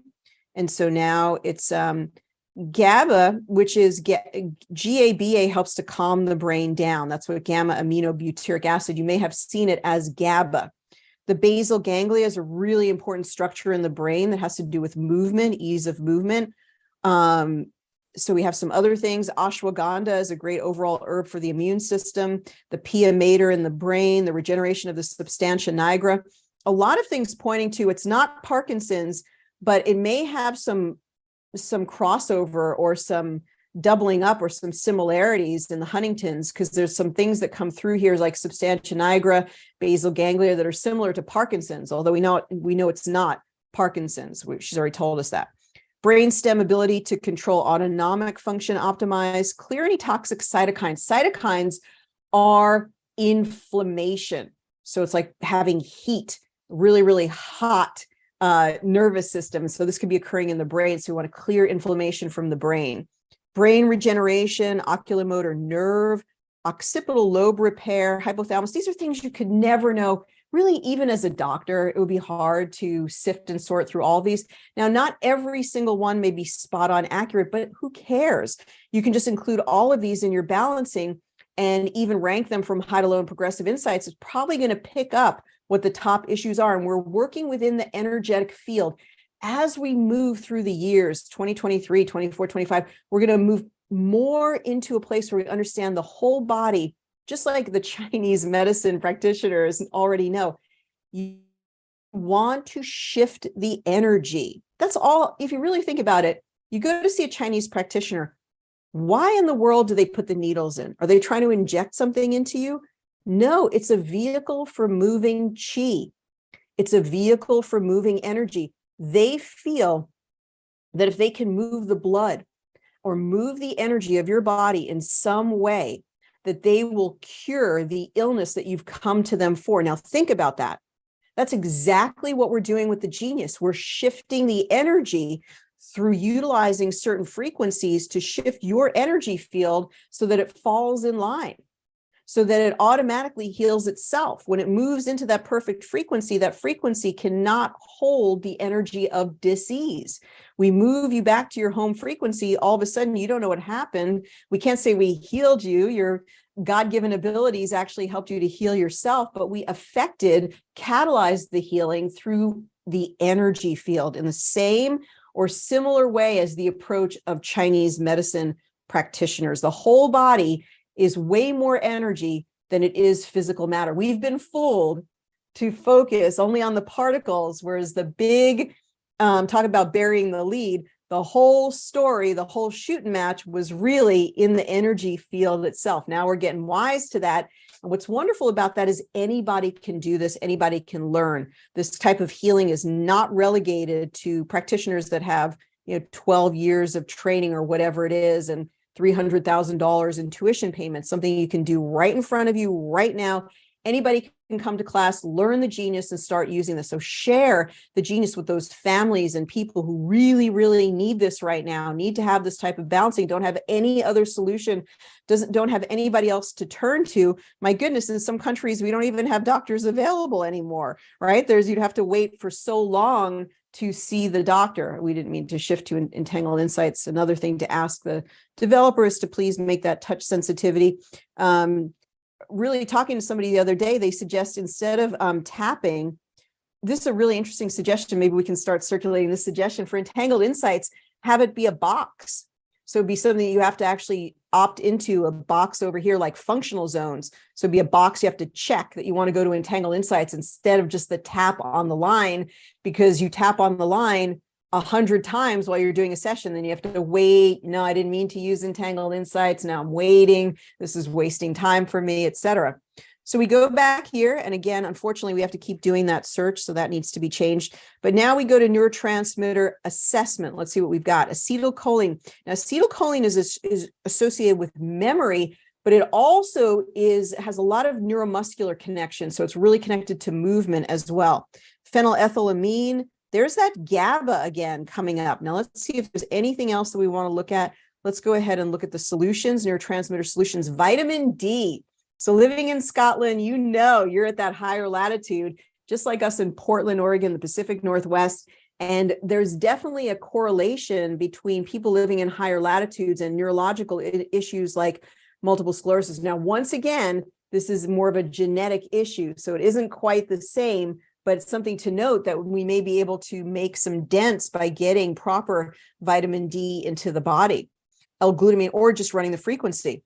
And so now it's GABA, which is GABA, helps to calm the brain down. That's what gamma aminobutyric acid. You may have seen it as GABA. The basal ganglia is a really important structure in the brain that has to do with movement, ease of movement. So we have some other things. Ashwagandha is a great overall herb for the immune system. The pia mater in the brain, the regeneration of the substantia nigra. A lot of things pointing to it's not Parkinson's, but it may have some crossover or some doubling up or some similarities in the Huntington's, because there's some things that come through here like substantia nigra, basal ganglia, that are similar to Parkinson's, although we know it's not Parkinson's. She's already told us that. Brainstem ability to control autonomic function optimized, clear any toxic cytokines. Cytokines are inflammation. So it's like having heat, really, really hot nervous system. So this could be occurring in the brain. So we want to clear inflammation from the brain. Brain regeneration, oculomotor nerve, occipital lobe repair, hypothalamus. These are things you could never know. Really, even as a doctor, it would be hard to sift and sort through all these. Now, not every single one may be spot on accurate, but who cares? You can just include all of these in your balancing and even rank them from high to low, and Progressive Insights is probably going to pick up what the top issues are. And we're working within the energetic field. As we move through the years, 2023, 24, 25, we're going to move more into a place where we understand the whole body, just like the Chinese medicine practitioners already know. You want to shift the energy. That's all. If you really think about it, you go to see a Chinese practitioner. Why in the world do they put the needles in? Are they trying to inject something into you? No, it's a vehicle for moving qi. It's a vehicle for moving energy. They feel that if they can move the blood or move the energy of your body in some way, that they will cure the illness that you've come to them for. Now, think about that. That's exactly what we're doing with the genius. We're shifting the energy through utilizing certain frequencies to shift your energy field so that it falls in line, so that it automatically heals itself. When it moves into that perfect frequency, that frequency cannot hold the energy of disease. We move you back to your home frequency, all of a sudden you don't know what happened. We can't say we healed you. Your God-given abilities actually helped you to heal yourself, but we catalyzed the healing through the energy field in the same or similar way as the approach of Chinese medicine practitioners. The whole body is way more energy than it is physical matter. We've been fooled to focus only on the particles, whereas the big, talk about burying the lead, the whole story, the whole shooting match was really in the energy field itself. Now we're getting wise to that. And what's wonderful about that is anybody can do this, anybody can learn. This type of healing is not relegated to practitioners that have, 12 years of training or whatever it is, and $300,000 in tuition payments, something you can do right in front of you right now. Anybody can come to class, learn the genius, and start using this. So share the genius with those families and people who really, really need this right now, need to have this type of balancing, don't have any other solution, don't have anybody else to turn to. My goodness, in some countries, we don't even have doctors available anymore, right? You'd have to wait for so long to see the doctor. We didn't mean to shift to entangled insights. Another thing to ask the developers to please make that touch sensitivity. Really talking to somebody the other day, they suggest instead of tapping, this is a really interesting suggestion. Maybe we can start circulating this suggestion for entangled insights, have it be a box. So it'd be something you have to actually opt into, a box over here, like functional zones. So it'd be a box you have to check that you want to go to entangled insights instead of just the tap on the line, because you tap on the line 100 times while you're doing a session, then you have to wait. No, I didn't mean to use entangled insights. Now I'm waiting. This is wasting time for me, etc. So we go back here. And again, unfortunately, we have to keep doing that search. So that needs to be changed. But now we go to neurotransmitter assessment. Let's see what we've got. Acetylcholine. Now, acetylcholine is associated with memory, but it also has a lot of neuromuscular connections. So it's really connected to movement as well. Phenylethylamine. There's that GABA again coming up. Now let's see if there's anything else that we want to look at. Let's go ahead and look at the solutions, neurotransmitter solutions. Vitamin D. So living in Scotland, you're at that higher latitude, just like us in Portland, Oregon, the Pacific Northwest. And there's definitely a correlation between people living in higher latitudes and neurological issues like multiple sclerosis. Now, once again, this is more of a genetic issue, so it isn't quite the same, but it's something to note that we may be able to make some dents by getting proper vitamin D into the body. L-glutamine, or just running the frequency.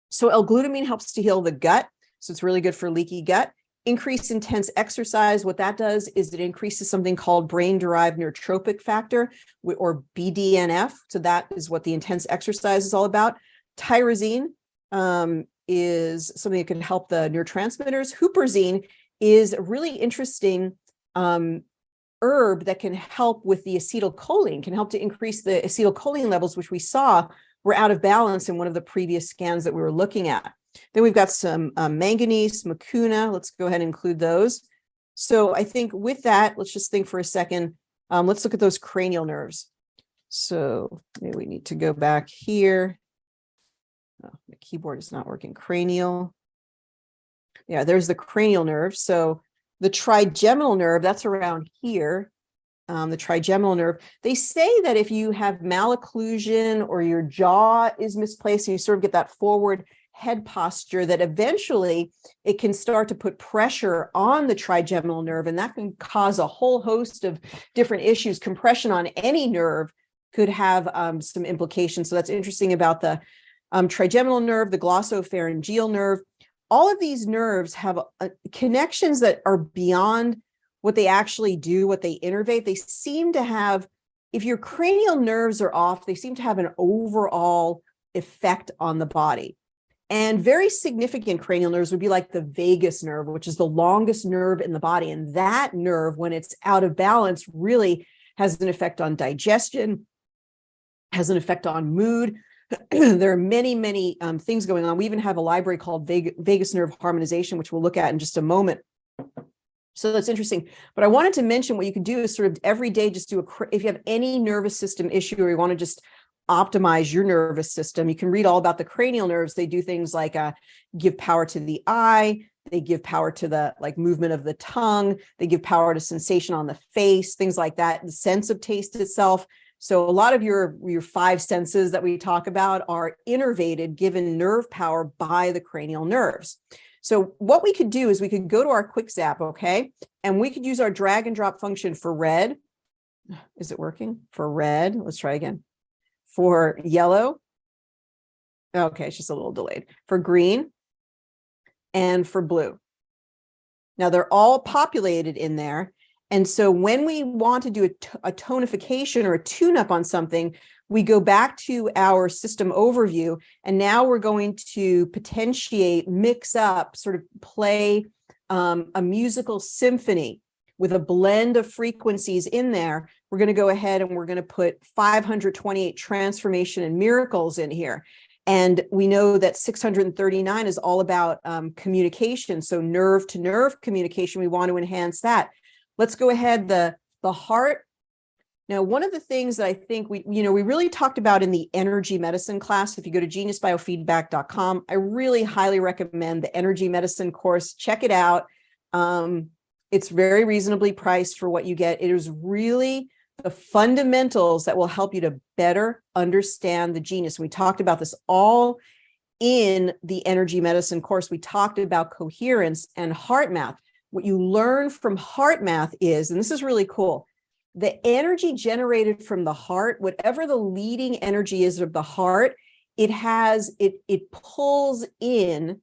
So L-glutamine helps to heal the gut. So it's really good for leaky gut. Increased intense exercise. What that does is it increases something called brain-derived neurotrophic factor, or BDNF. So that is what the intense exercise is all about. Tyrosine is something that can help the neurotransmitters. Huperzine is a really interesting herb that can help with the acetylcholine, can help to increase the acetylcholine levels, which we saw were out of balance in one of the previous scans that we were looking at. Then we've got some manganese, mucuna. Let's go ahead and include those. So I think with that, let's just think for a second. Let's look at those cranial nerves. So maybe we need to go back here. Oh, the keyboard is not working. Cranial. Yeah, there's the cranial nerve. So the trigeminal nerve, that's around here. The trigeminal nerve. They say that if you have malocclusion or your jaw is misplaced and you sort of get that forward head posture, that eventually it can start to put pressure on the trigeminal nerve, and that can cause a whole host of different issues. Compression on any nerve could have some implications. So that's interesting about the trigeminal nerve, the glossopharyngeal nerve. All of these nerves have connections that are beyond what they actually do, what they innervate. They seem to have, if your cranial nerves are off, they seem to have an overall effect on the body. And very significant cranial nerves would be like the vagus nerve, which is the longest nerve in the body. And that nerve, when it's out of balance, really has an effect on digestion, has an effect on mood. There are many, many things going on. We even have a library called Vagus Nerve Harmonization, which we'll look at in just a moment. So that's interesting. But I wanted to mention what you could do is sort of every day, just do if you have any nervous system issue or you want to just optimize your nervous system, you can read all about the cranial nerves. They do things like give power to the eye. They give power to the movement of the tongue. They give power to sensation on the face, things like that. The sense of taste itself. So a lot of your five senses that we talk about are innervated, given nerve power by the cranial nerves. So what we could do is we could go to our quick zap, okay? And we could use our drag and drop function for red. Is it working? For red, let's try again. For yellow. Okay, it's just a little delayed. For green and for blue. Now they're all populated in there. And so when we want to do a tonification or a tune-up on something, we go back to our system overview, and now we're going to potentiate, mix up, sort of play a musical symphony with a blend of frequencies in there. We're going to go ahead and we're going to put 528 transformation and miracles in here. And we know that 639 is all about communication. So nerve to nerve communication, we want to enhance that. Let's go ahead, the heart. Now, one of the things that I think we really talked about in the energy medicine class, if you go to geniusbiofeedback.com, I really highly recommend the energy medicine course. Check it out. It's very reasonably priced for what you get. It is really the fundamentals that will help you to better understand the genius. We talked about this all in the energy medicine course. We talked about coherence and heart math. What you learn from heart math is, and this is really cool, the energy generated from the heart, whatever the leading energy is of the heart, it pulls in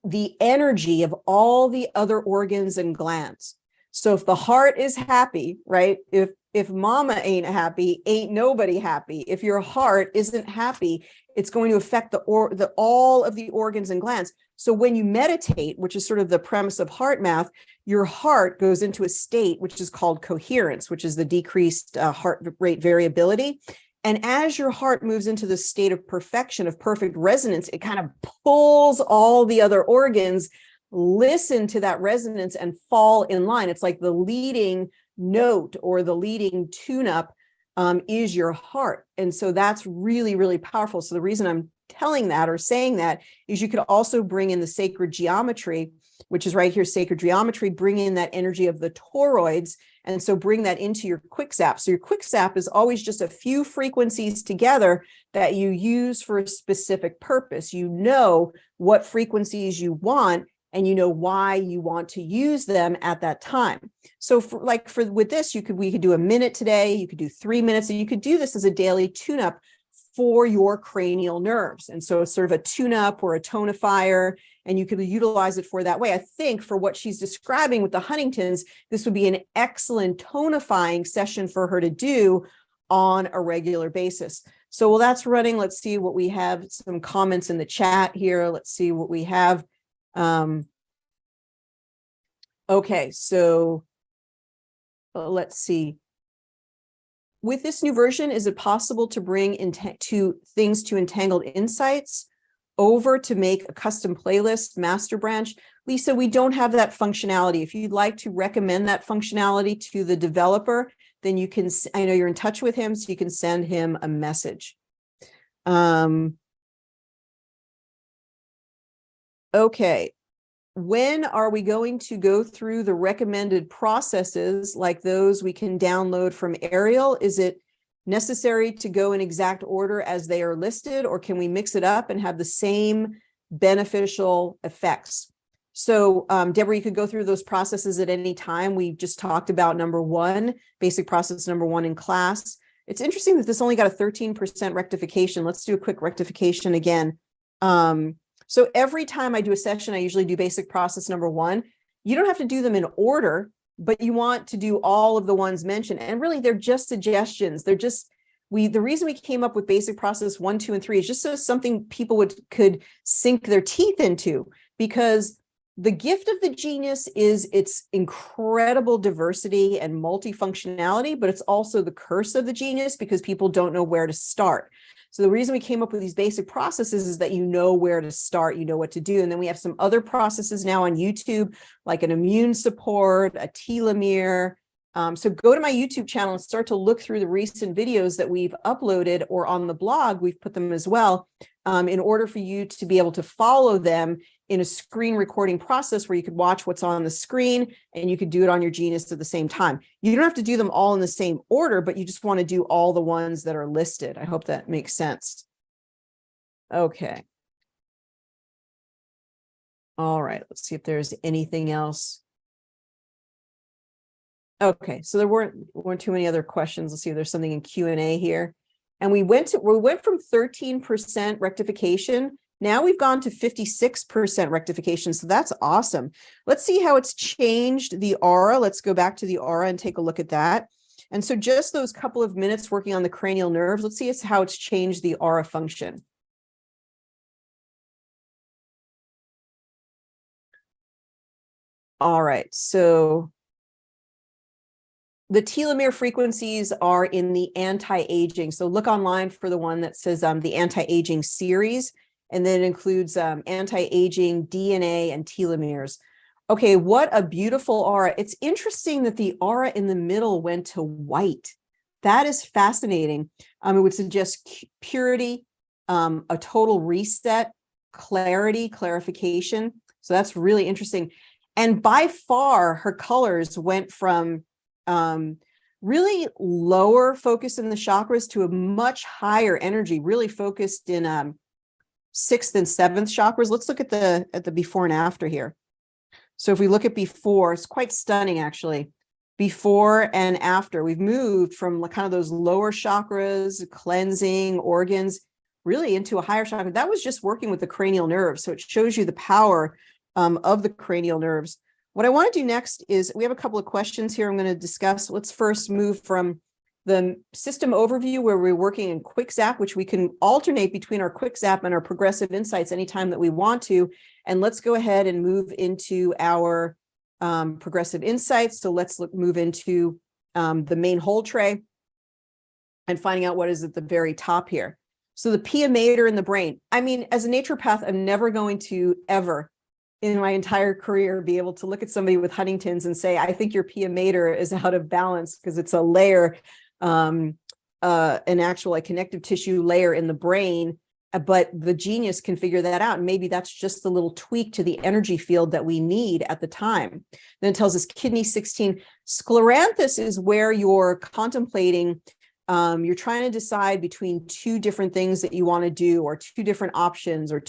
the energy of all the other organs and glands. So if the heart is happy, right? If mama ain't happy, ain't nobody happy. If your heart isn't happy, it's going to affect all of the organs and glands. So when you meditate, which is sort of the premise of heart math, your heart goes into a state which is called coherence, which is the decreased heart rate variability. And as your heart moves into the state of perfection, of perfect resonance, it kind of pulls all the other organs, listen to that resonance and fall in line. It's like the leading note or the leading tune-up is your heart. And so that's really, really powerful. So the reason I'm telling that or saying that is you could also bring in the sacred geometry, which is right here, sacred geometry, bring in that energy of the toroids. And so bring that into your quick zap. So your quick zap is always just a few frequencies together that you use for a specific purpose. You know what frequencies you want, and you know why you want to use them at that time. So with this, we could do a minute today, you could do 3 minutes, and you could do this as a daily tune-up for your cranial nerves. And so it's sort of a tune-up or a tonifier, and you could utilize it for that way. I think for what she's describing with the Huntingtons, this would be an excellent tonifying session for her to do on a regular basis. So while that's running, let's see what we have, some comments in the chat here. Let's see what we have. Okay, so let's see. With this new version, is it possible to bring things to Entangled Insights over to make a custom playlist master branch? Lisa, we don't have that functionality. If you'd like to recommend that functionality to the developer, then you can, I know you're in touch with him, so you can send him a message. Okay. When are we going to go through the recommended processes like those we can download from Ariel? Is it necessary to go in exact order as they are listed, or can we mix it up and have the same beneficial effects? So Deborah, you could go through those processes at any time. We just talked about number one, basic process number one in class. It's interesting that this only got a 13% rectification. Let's do a quick rectification again. So every time I do a session, I usually do basic process number one. You don't have to do them in order, but you want to do all of the ones mentioned. And really, they're just suggestions. They're just, the reason we came up with basic process 1, 2, and 3 is just so something people could sink their teeth into, because the gift of the genius is its incredible diversity and multifunctionality, but it's also the curse of the genius because people don't know where to start. So the reason we came up with these basic processes is that you know where to start, you know what to do. And then we have some other processes now on YouTube, like an immune support, a telomere. So go to my YouTube channel and start to look through the recent videos that we've uploaded, or on the blog, we've put them as well, in order for you to be able to follow them in a screen recording process where you could watch what's on the screen and you could do it on your Genius at the same time. You don't have to do them all in the same order, but you just want to do all the ones that are listed. I hope that makes sense. Okay. All right, let's see if there's anything else. Okay, so there weren't too many other questions. Let's see if there's something in Q&A here. And we went from 13% rectification Now we've gone to 56% rectification. So that's awesome. Let's see how it's changed the aura. Let's go back to the aura and take a look at that. And so just those couple of minutes working on the cranial nerves, let's see how it's changed the aura function. All right, so the telomere frequencies are in the anti-aging. So look online for the one that says the anti-aging series, and then it includes anti-aging, DNA, and telomeres. Okay, what a beautiful aura. It's interesting that the aura in the middle went to white. That is fascinating. It would suggest purity, a total reset, clarity, clarification. So that's really interesting. And by far, her colors went from really lower focus in the chakras to a much higher energy, really focused in 6th and 7th chakras. Let's look at the before and after here. So if we look at before, it's quite stunning, actually. Before and after, we've moved from kind of those lower chakras, cleansing organs, really into a higher chakra. That was just working with the cranial nerves. So it shows you the power of the cranial nerves. What I want to do next is we have a couple of questions here I'm going to discuss. Let's first move from the system overview where we're working in Quick Zap, which we can alternate between our Quick Zap and our Progressive Insights anytime that we want to. And let's go ahead and move into our Progressive Insights. So let's move into the main whole tray and finding out what is at the very top here. So the pia mater in the brain. I mean, as a naturopath, I'm never going to ever in my entire career be able to look at somebody with Huntington's and say, I think your pia mater is out of balance, because it's a layer, an actual like connective tissue layer in the brain, but the genius can figure that out. And maybe that's just the little tweak to the energy field that we need at the time. Then it tells us kidney 16. Scleranthus is where you're contemplating, you're trying to decide between two different things that you want to do, or two different options, or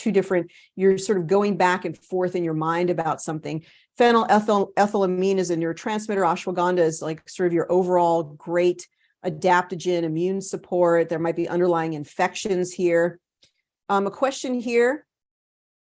you're sort of going back and forth in your mind about something. Phenylethylamine is a neurotransmitter. Ashwagandha is like sort of your overall great adaptogen, immune support. There might be underlying infections here. A question here.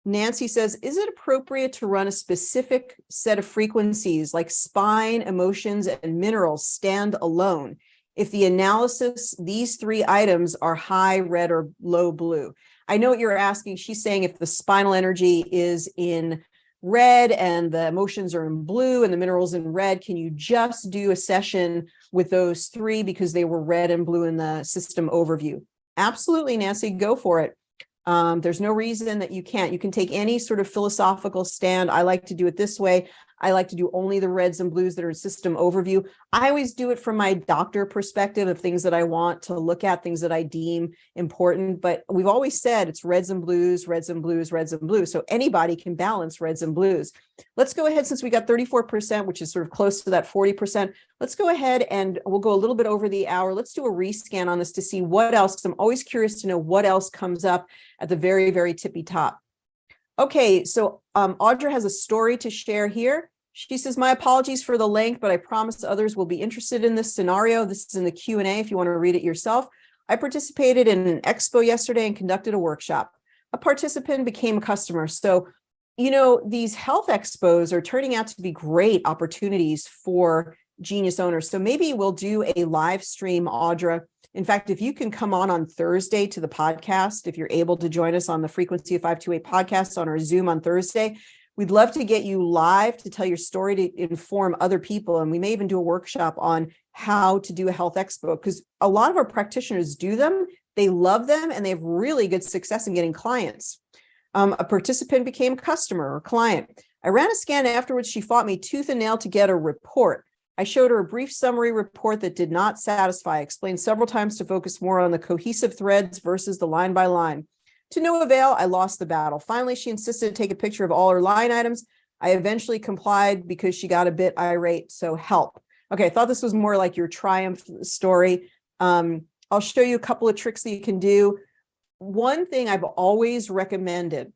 Nancy says, is it appropriate to run a specific set of frequencies like spine, emotions, and minerals stand alone if the analysis, these 3 items are high red or low blue? I know what you're asking. She's saying if the spinal energy is in red and the emotions are in blue and the minerals in red, can you just do a session with those 3 because they were red and blue in the system overview? Absolutely, Nancy, go for it. There's no reason that you can't. You can take any sort of philosophical stand. I like to do it this way. I like to do only the reds and blues that are in system overview. I always do it from my doctor perspective of things that I want to look at, things that I deem important. But we've always said it's reds and blues, reds and blues, reds and blues. So anybody can balance reds and blues. Let's go ahead, since we got 34%, which is sort of close to that 40%. Let's go ahead and we'll go a little bit over the hour. Let's do a rescan on this to see what else, because I'm always curious to know what else comes up at the very, very tippy top. Okay, so Audra has a story to share here. She says, my apologies for the length, but I promise others will be interested in this scenario. This is in the Q&A if you want to read it yourself. I participated in an expo yesterday and conducted a workshop. A participant became a customer. So, you know, these health expos are turning out to be great opportunities for genius owners. So maybe we'll do a live stream, Audra. In fact, if you can come on Thursday to the podcast, if you're able to join us on the Frequency of 528 podcast on our Zoom on Thursday, we'd love to get you live to tell your story, to inform other people. And we may even do a workshop on how to do a health expo, because a lot of our practitioners do them. They love them and they have really good success in getting clients. A participant became a customer or client. I ran a scan afterwards. She fought me tooth and nail to get a report. I showed her a brief summary report that did not satisfy. I explained several times to focus more on the cohesive threads versus the line by line. To no avail, I lost the battle. Finally, she insisted to take a picture of all her line items. I eventually complied because she got a bit irate, so help. Okay, I thought this was more like your triumph story. I'll show you a couple of tricks that you can do. One thing I've always recommended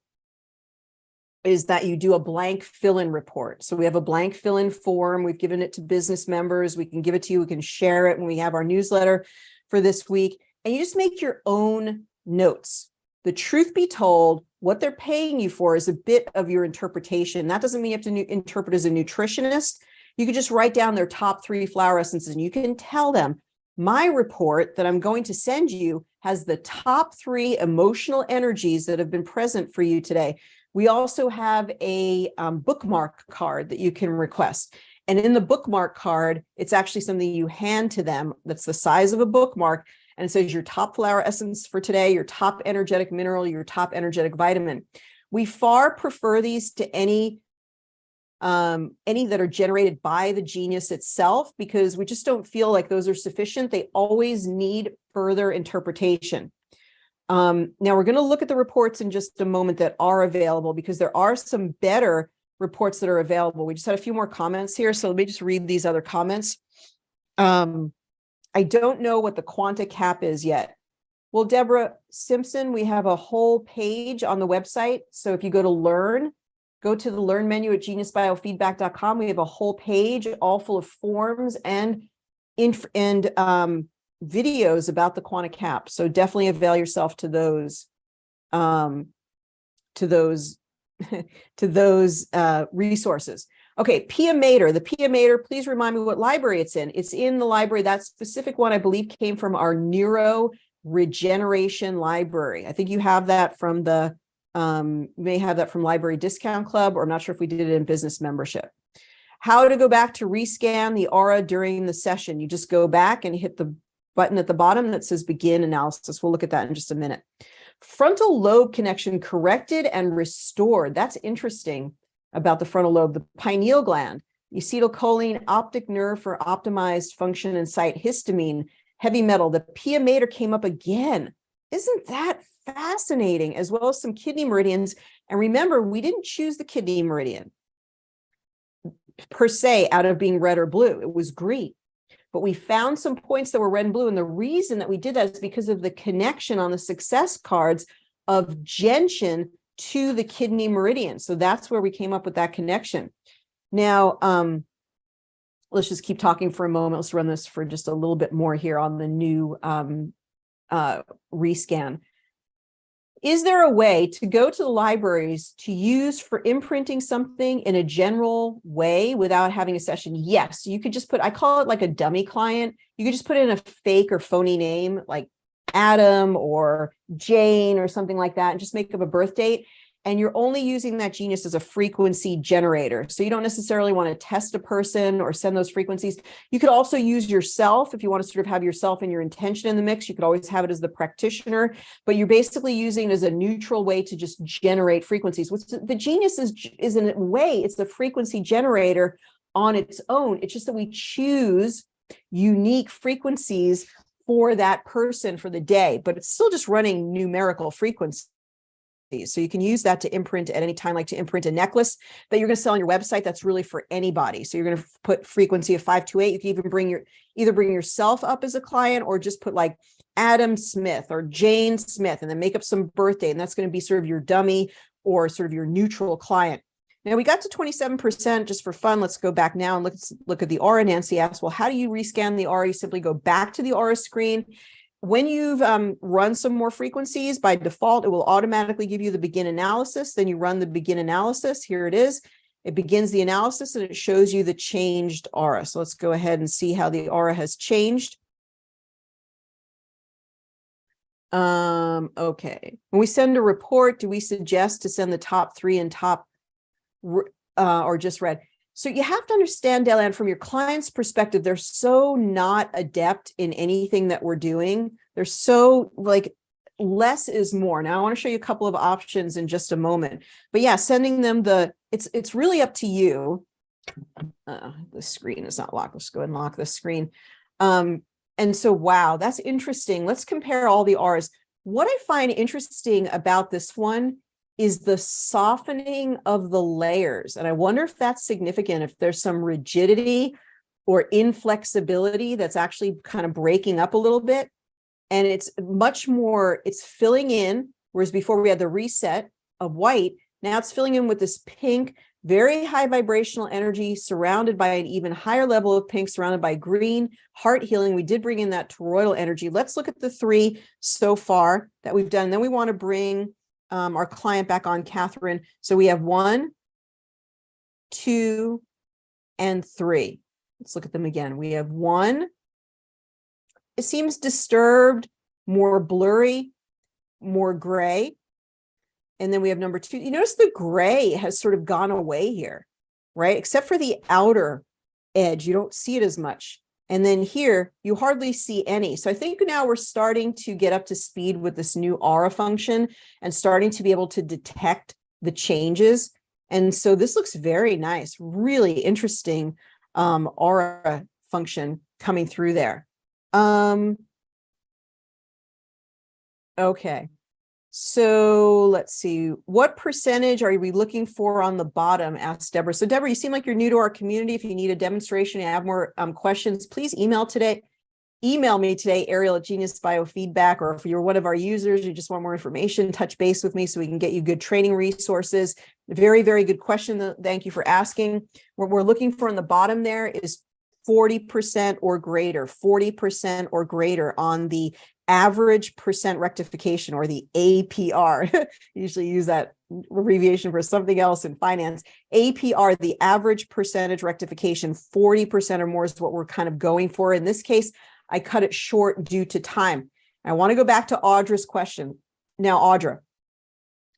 is that you do a blank fill-in report. So we have a blank fill-in form. We've given it to business members. We can give it to you. We can share it when we have our newsletter for this week. And you just make your own notes. The truth be told, what they're paying you for is a bit of your interpretation. That doesn't mean you have to interpret as a nutritionist. You could just write down their top 3 flower essences, and you can tell them, my report that I'm going to send you has the top 3 emotional energies that have been present for you today. We also have a bookmark card that you can request. And in the bookmark card, it's actually something you hand to them that's the size of a bookmark. And it says your top flower essence for today, your top energetic mineral, your top energetic vitamin. We far prefer these to any that are generated by the genius itself, because we just don't feel like those are sufficient. They always need further interpretation. Now we're going to look at the reports in just a moment that are available, because there are some better reports that are available. We just had a few more comments here, so let me just read these other comments. I don't know what the Quanta Cap is yet. Well, Deborah Simpson, we have a whole page on the website. So if you go to learn, go to the learn menu at geniusbiofeedback.com. We have a whole page all full of forms and videos about the Quanta Cap. So definitely avail yourself to those resources. Okay, Pia Mater, the Pia Mater, please remind me what library it's in. It's in the library. That specific one, I believe, came from our neuro regeneration library. I think you have that from the, you may have that from Library Discount Club, or I'm not sure if we did it in business membership. How to go back to rescan the aura during the session. You just go back and hit the button at the bottom that says begin analysis. We'll look at that in just a minute. Frontal lobe connection corrected and restored. That's interesting about the frontal lobe. The pineal gland, acetylcholine, optic nerve for optimized function and sight, histamine, heavy metal. The Pia Mater came up again. Isn't that fascinating? As well as some kidney meridians. And remember, we didn't choose the kidney meridian per se out of being red or blue. It was green. But we found some points that were red and blue. And the reason that we did that is because of the connection on the success cards of gentian to the kidney meridian. So that's where we came up with that connection. Now, let's just keep talking for a moment. Let's run this for just a little bit more here on the new rescan. Is there a way to go to the libraries to use for imprinting something in a general way without having a session? Yes, you could just put, I call it like a dummy client. You could just put in a fake or phony name like Adam or Jane or something like that, and just make up a birth date. And you're only using that genius as a frequency generator. So you don't necessarily want to test a person or send those frequencies. You could also use yourself if you want to sort of have yourself and your intention in the mix. You could always have it as the practitioner, but you're basically using it as a neutral way to just generate frequencies. What's the genius is in a way, it's the frequency generator on its own. It's just that we choose unique frequencies for that person for the day, but it's still just running numerical frequencies. So you can use that to imprint at any time, like to imprint a necklace that you're going to sell on your website. That's really for anybody. So you're going to put frequency of 528. You can even either bring yourself up as a client, or just put like Adam Smith or Jane Smith, and then make up some birthday. And that's going to be sort of your dummy or sort of your neutral client. Now we got to 27% just for fun. Let's go back now and look at the aura. Nancy asked, well, how do you rescan the aura? You simply go back to the aura screen. When you've run some more frequencies, by default, it will automatically give you the begin analysis. Then you run the begin analysis. Here it is. It begins the analysis and it shows you the changed aura. So let's go ahead and see how the aura has changed. Okay. When we send a report, do we suggest to send the top 3 and top or just red? So you have to understand, Delan, from your client's perspective, they're so not adept in anything that we're doing. They're so like less is more. Now I want to show you a couple of options in just a moment. But yeah, sending them it's really up to you. The screen is not locked. Let's go ahead and lock the screen. And so, wow, that's interesting. Let's compare all the auras. What I find interesting about this one is the softening of the layers. And I wonder if that's significant, if there's some rigidity or inflexibility that's actually kind of breaking up a little bit. And it's much more, it's filling in, whereas before we had the reset of white, now it's filling in with this pink, very high vibrational energy surrounded by an even higher level of pink, surrounded by green, heart healing. We did bring in that toroidal energy. Let's look at the 3 so far that we've done. Then we want to bring our client back on, Catherine. So we have 1, 2, and 3. Let's look at them again. We have 1. It seems disturbed, more blurry, more gray. And then we have number 2. You notice the gray has sort of gone away here, right? Except for the outer edge, you don't see it as much. And then here, you hardly see any. So I think now we're starting to get up to speed with this new aura function and starting to be able to detect the changes. And so this looks very nice, really interesting aura function coming through there. Okay. So let's see, what percentage are we looking for on the bottom? Asked Deborah. So Deborah, you seem like you're new to our community. If you need a demonstration and have more questions, please email me today, Ariel at Genius Biofeedback, or if you're one of our users, you just want more information, touch base with me so we can get you good training resources. Very, very good question. Thank you for asking. What we're looking for on the bottom there is 40% or greater, 40% or greater on the average percent rectification, or the APR. Usually use that abbreviation for something else in finance. APR, the average percentage rectification, 40% or more is what we're kind of going for. In this case, I cut it short due to time. I want to go back to Audra's question. Now, Audra,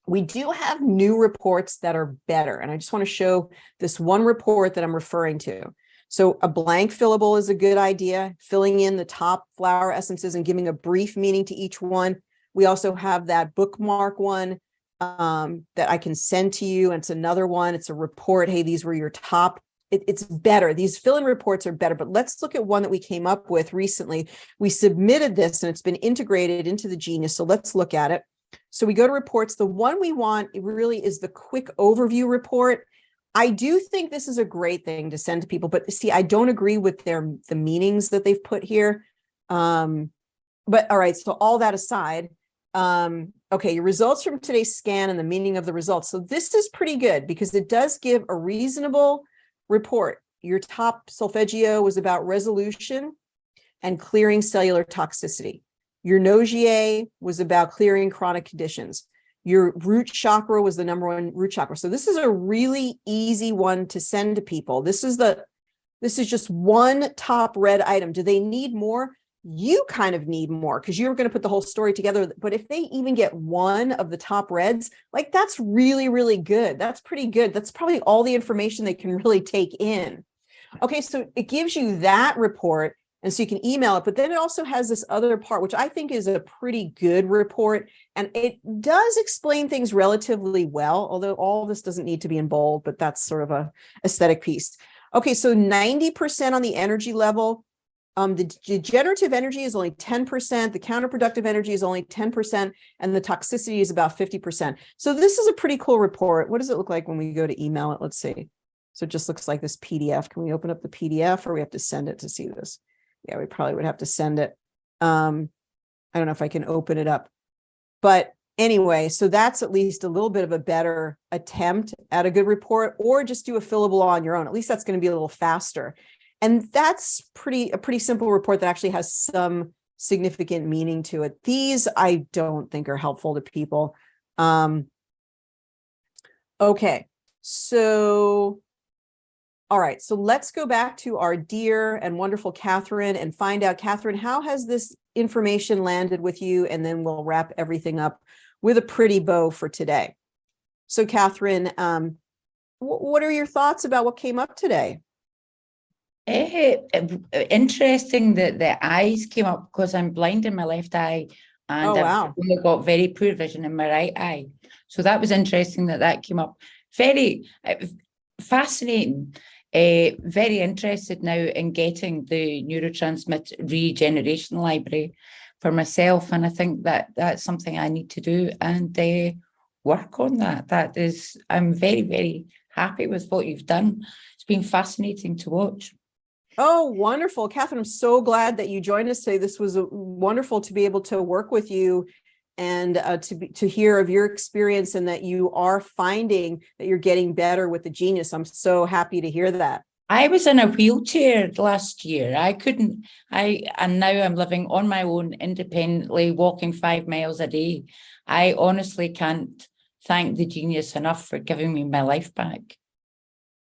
we do have new reports that are better. And I just want to show this one report that I'm referring to. So a blank fillable is a good idea, filling in the top flower essences and giving a brief meaning to each one. We also have that bookmark one that I can send to you. And it's another one. It's a report. Hey, these were your top. It's better. These fill-in reports are better. But let's look at one that we came up with recently. We submitted this and it's been integrated into the Genius. So let's look at it. So we go to reports. The one we want really is the quick overview report. I do think this is a great thing to send to people, but see, I don't agree with the meanings that they've put here. But all right, so all that aside, okay, your results from today's scan and the meaning of the results. So this is pretty good because it does give a reasonable report. Your top solfeggio was about resolution and clearing cellular toxicity. Your Nogier was about clearing chronic conditions. Your root chakra was the #1 root chakra. So this is a really easy one to send to people. This is just one top red item. Do they need more? You kind of need more because you're going to put the whole story together. But if they even get one of the top reds, like that's really, really good. That's pretty good. That's probably all the information they can really take in. Okay, so it gives you that report. And so you can email it, but then it also has this other part, which I think is a pretty good report. And it does explain things relatively well, although all of this doesn't need to be in bold, but that's sort of a aesthetic piece. Okay, so 90% on the energy level. The degenerative energy is only 10%, the counterproductive energy is only 10%, and the toxicity is about 50%. So this is a pretty cool report. What does it look like when we go to email it? Let's see. So it just looks like this PDF. Can we open up the PDF or we have to send it to see this? Yeah, we probably would have to send it. I don't know if I can open it up. But anyway, so that's at least a little bit of a better attempt at a good report, or just do a fillable on your own. At least that's going to be a little faster. And that's a pretty simple report that actually has some significant meaning to it. These I don't think are helpful to people. Okay, so all right, so let's go back to our dear and wonderful Catherine and find out, Catherine, how has this information landed with you? And then we'll wrap everything up with a pretty bow for today. So Catherine, what are your thoughts about what came up today? Interesting that the eyes came up because I'm blind in my left eye and I've only got very poor vision in my right eye. So that was interesting that came up. Very fascinating. Very interested now in getting the neurotransmitter regeneration library for myself, and I think that that's something I need to do and work on that. I'm very, very happy with what you've done. It's been fascinating to watch. Oh, wonderful. Catherine, I'm so glad that you joined us today. This was wonderful to be able to work with you and to hear of your experience and that you are finding that you're getting better with the Genius. I'm so happy to hear that. I was in a wheelchair last year. And now I'm living on my own independently, walking 5 miles a day. I honestly can't thank the genius enough for giving me my life back.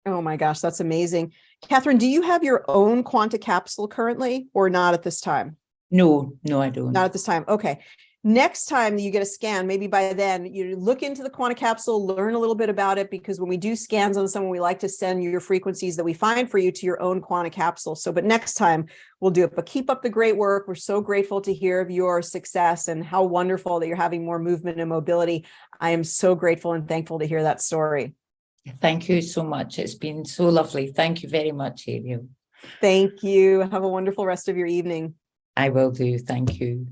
Oh my gosh, that's amazing. Catherine, do you have your own Quanta capsule currently or not at this time? No, I don't. Not at this time. Okay. Next time you get a scan, maybe by then you look into the Quanta capsule, learn a little bit about it, because when we do scans on someone, we like to send your frequencies that we find for you to your own Quanta capsule. So, but next time we'll do it. But keep up the great work. We're so grateful to hear of your success and how wonderful that you're having more movement and mobility. I am so grateful and thankful to hear that story. Thank you so much. It's been so lovely. Thank you very much, Ariel. Thank you. Have a wonderful rest of your evening. I will do. Thank you.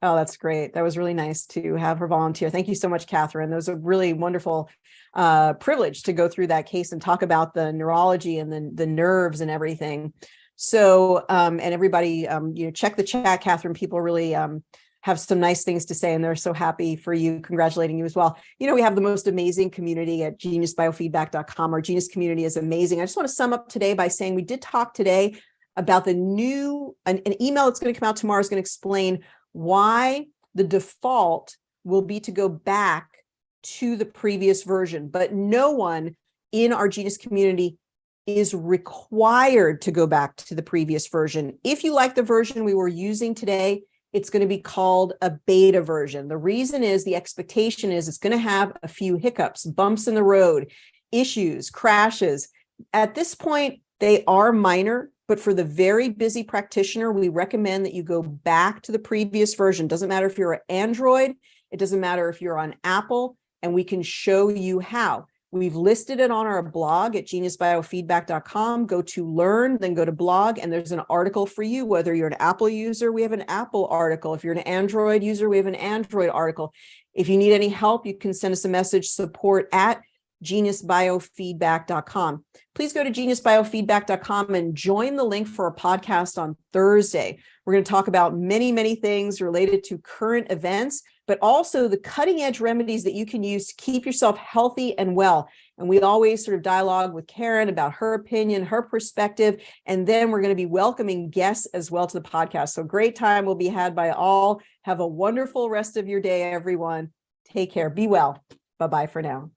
Oh, that's great. That was really nice to have her volunteer. Thank you so much, Catherine. That was a really wonderful privilege to go through that case and talk about the neurology and the nerves and everything. So, and everybody, check the chat, Catherine. People really have some nice things to say, and they're so happy for you, congratulating you as well. We have the most amazing community at geniusbiofeedback.com. Our Genius community is amazing. I just want to sum up today by saying we did talk today about the new, an email that's going to come out tomorrow is going to explain why the default will be to go back to the previous version, but no one in our Genius community is required to go back to the previous version. If you like the version we were using today, it's going to be called a beta version. The reason is the expectation is it's going to have a few hiccups, bumps in the road, issues, crashes. At this point, they are minor. But for the very busy practitioner, we recommend that you go back to the previous version. Doesn't matter if you're an Android, it doesn't matter if you're on Apple, and we can show you how. We've listed it on our blog at geniusbiofeedback.com. Go to learn, then go to blog, and there's an article for you. Whether you're an Apple user, we have an Apple article. If you're an Android user, we have an Android article. If you need any help, you can send us a message, support@geniusbiofeedback.com. Please go to geniusbiofeedback.com and join the link for our podcast on Thursday. We're going to talk about many, many things related to current events, but also the cutting edge remedies that you can use to keep yourself healthy and well. And we always sort of dialogue with Karen about her opinion, her perspective, and then we're going to be welcoming guests as well to the podcast. So great time will be had by all. Have a wonderful rest of your day, everyone. Take care. Be well. Bye-bye for now.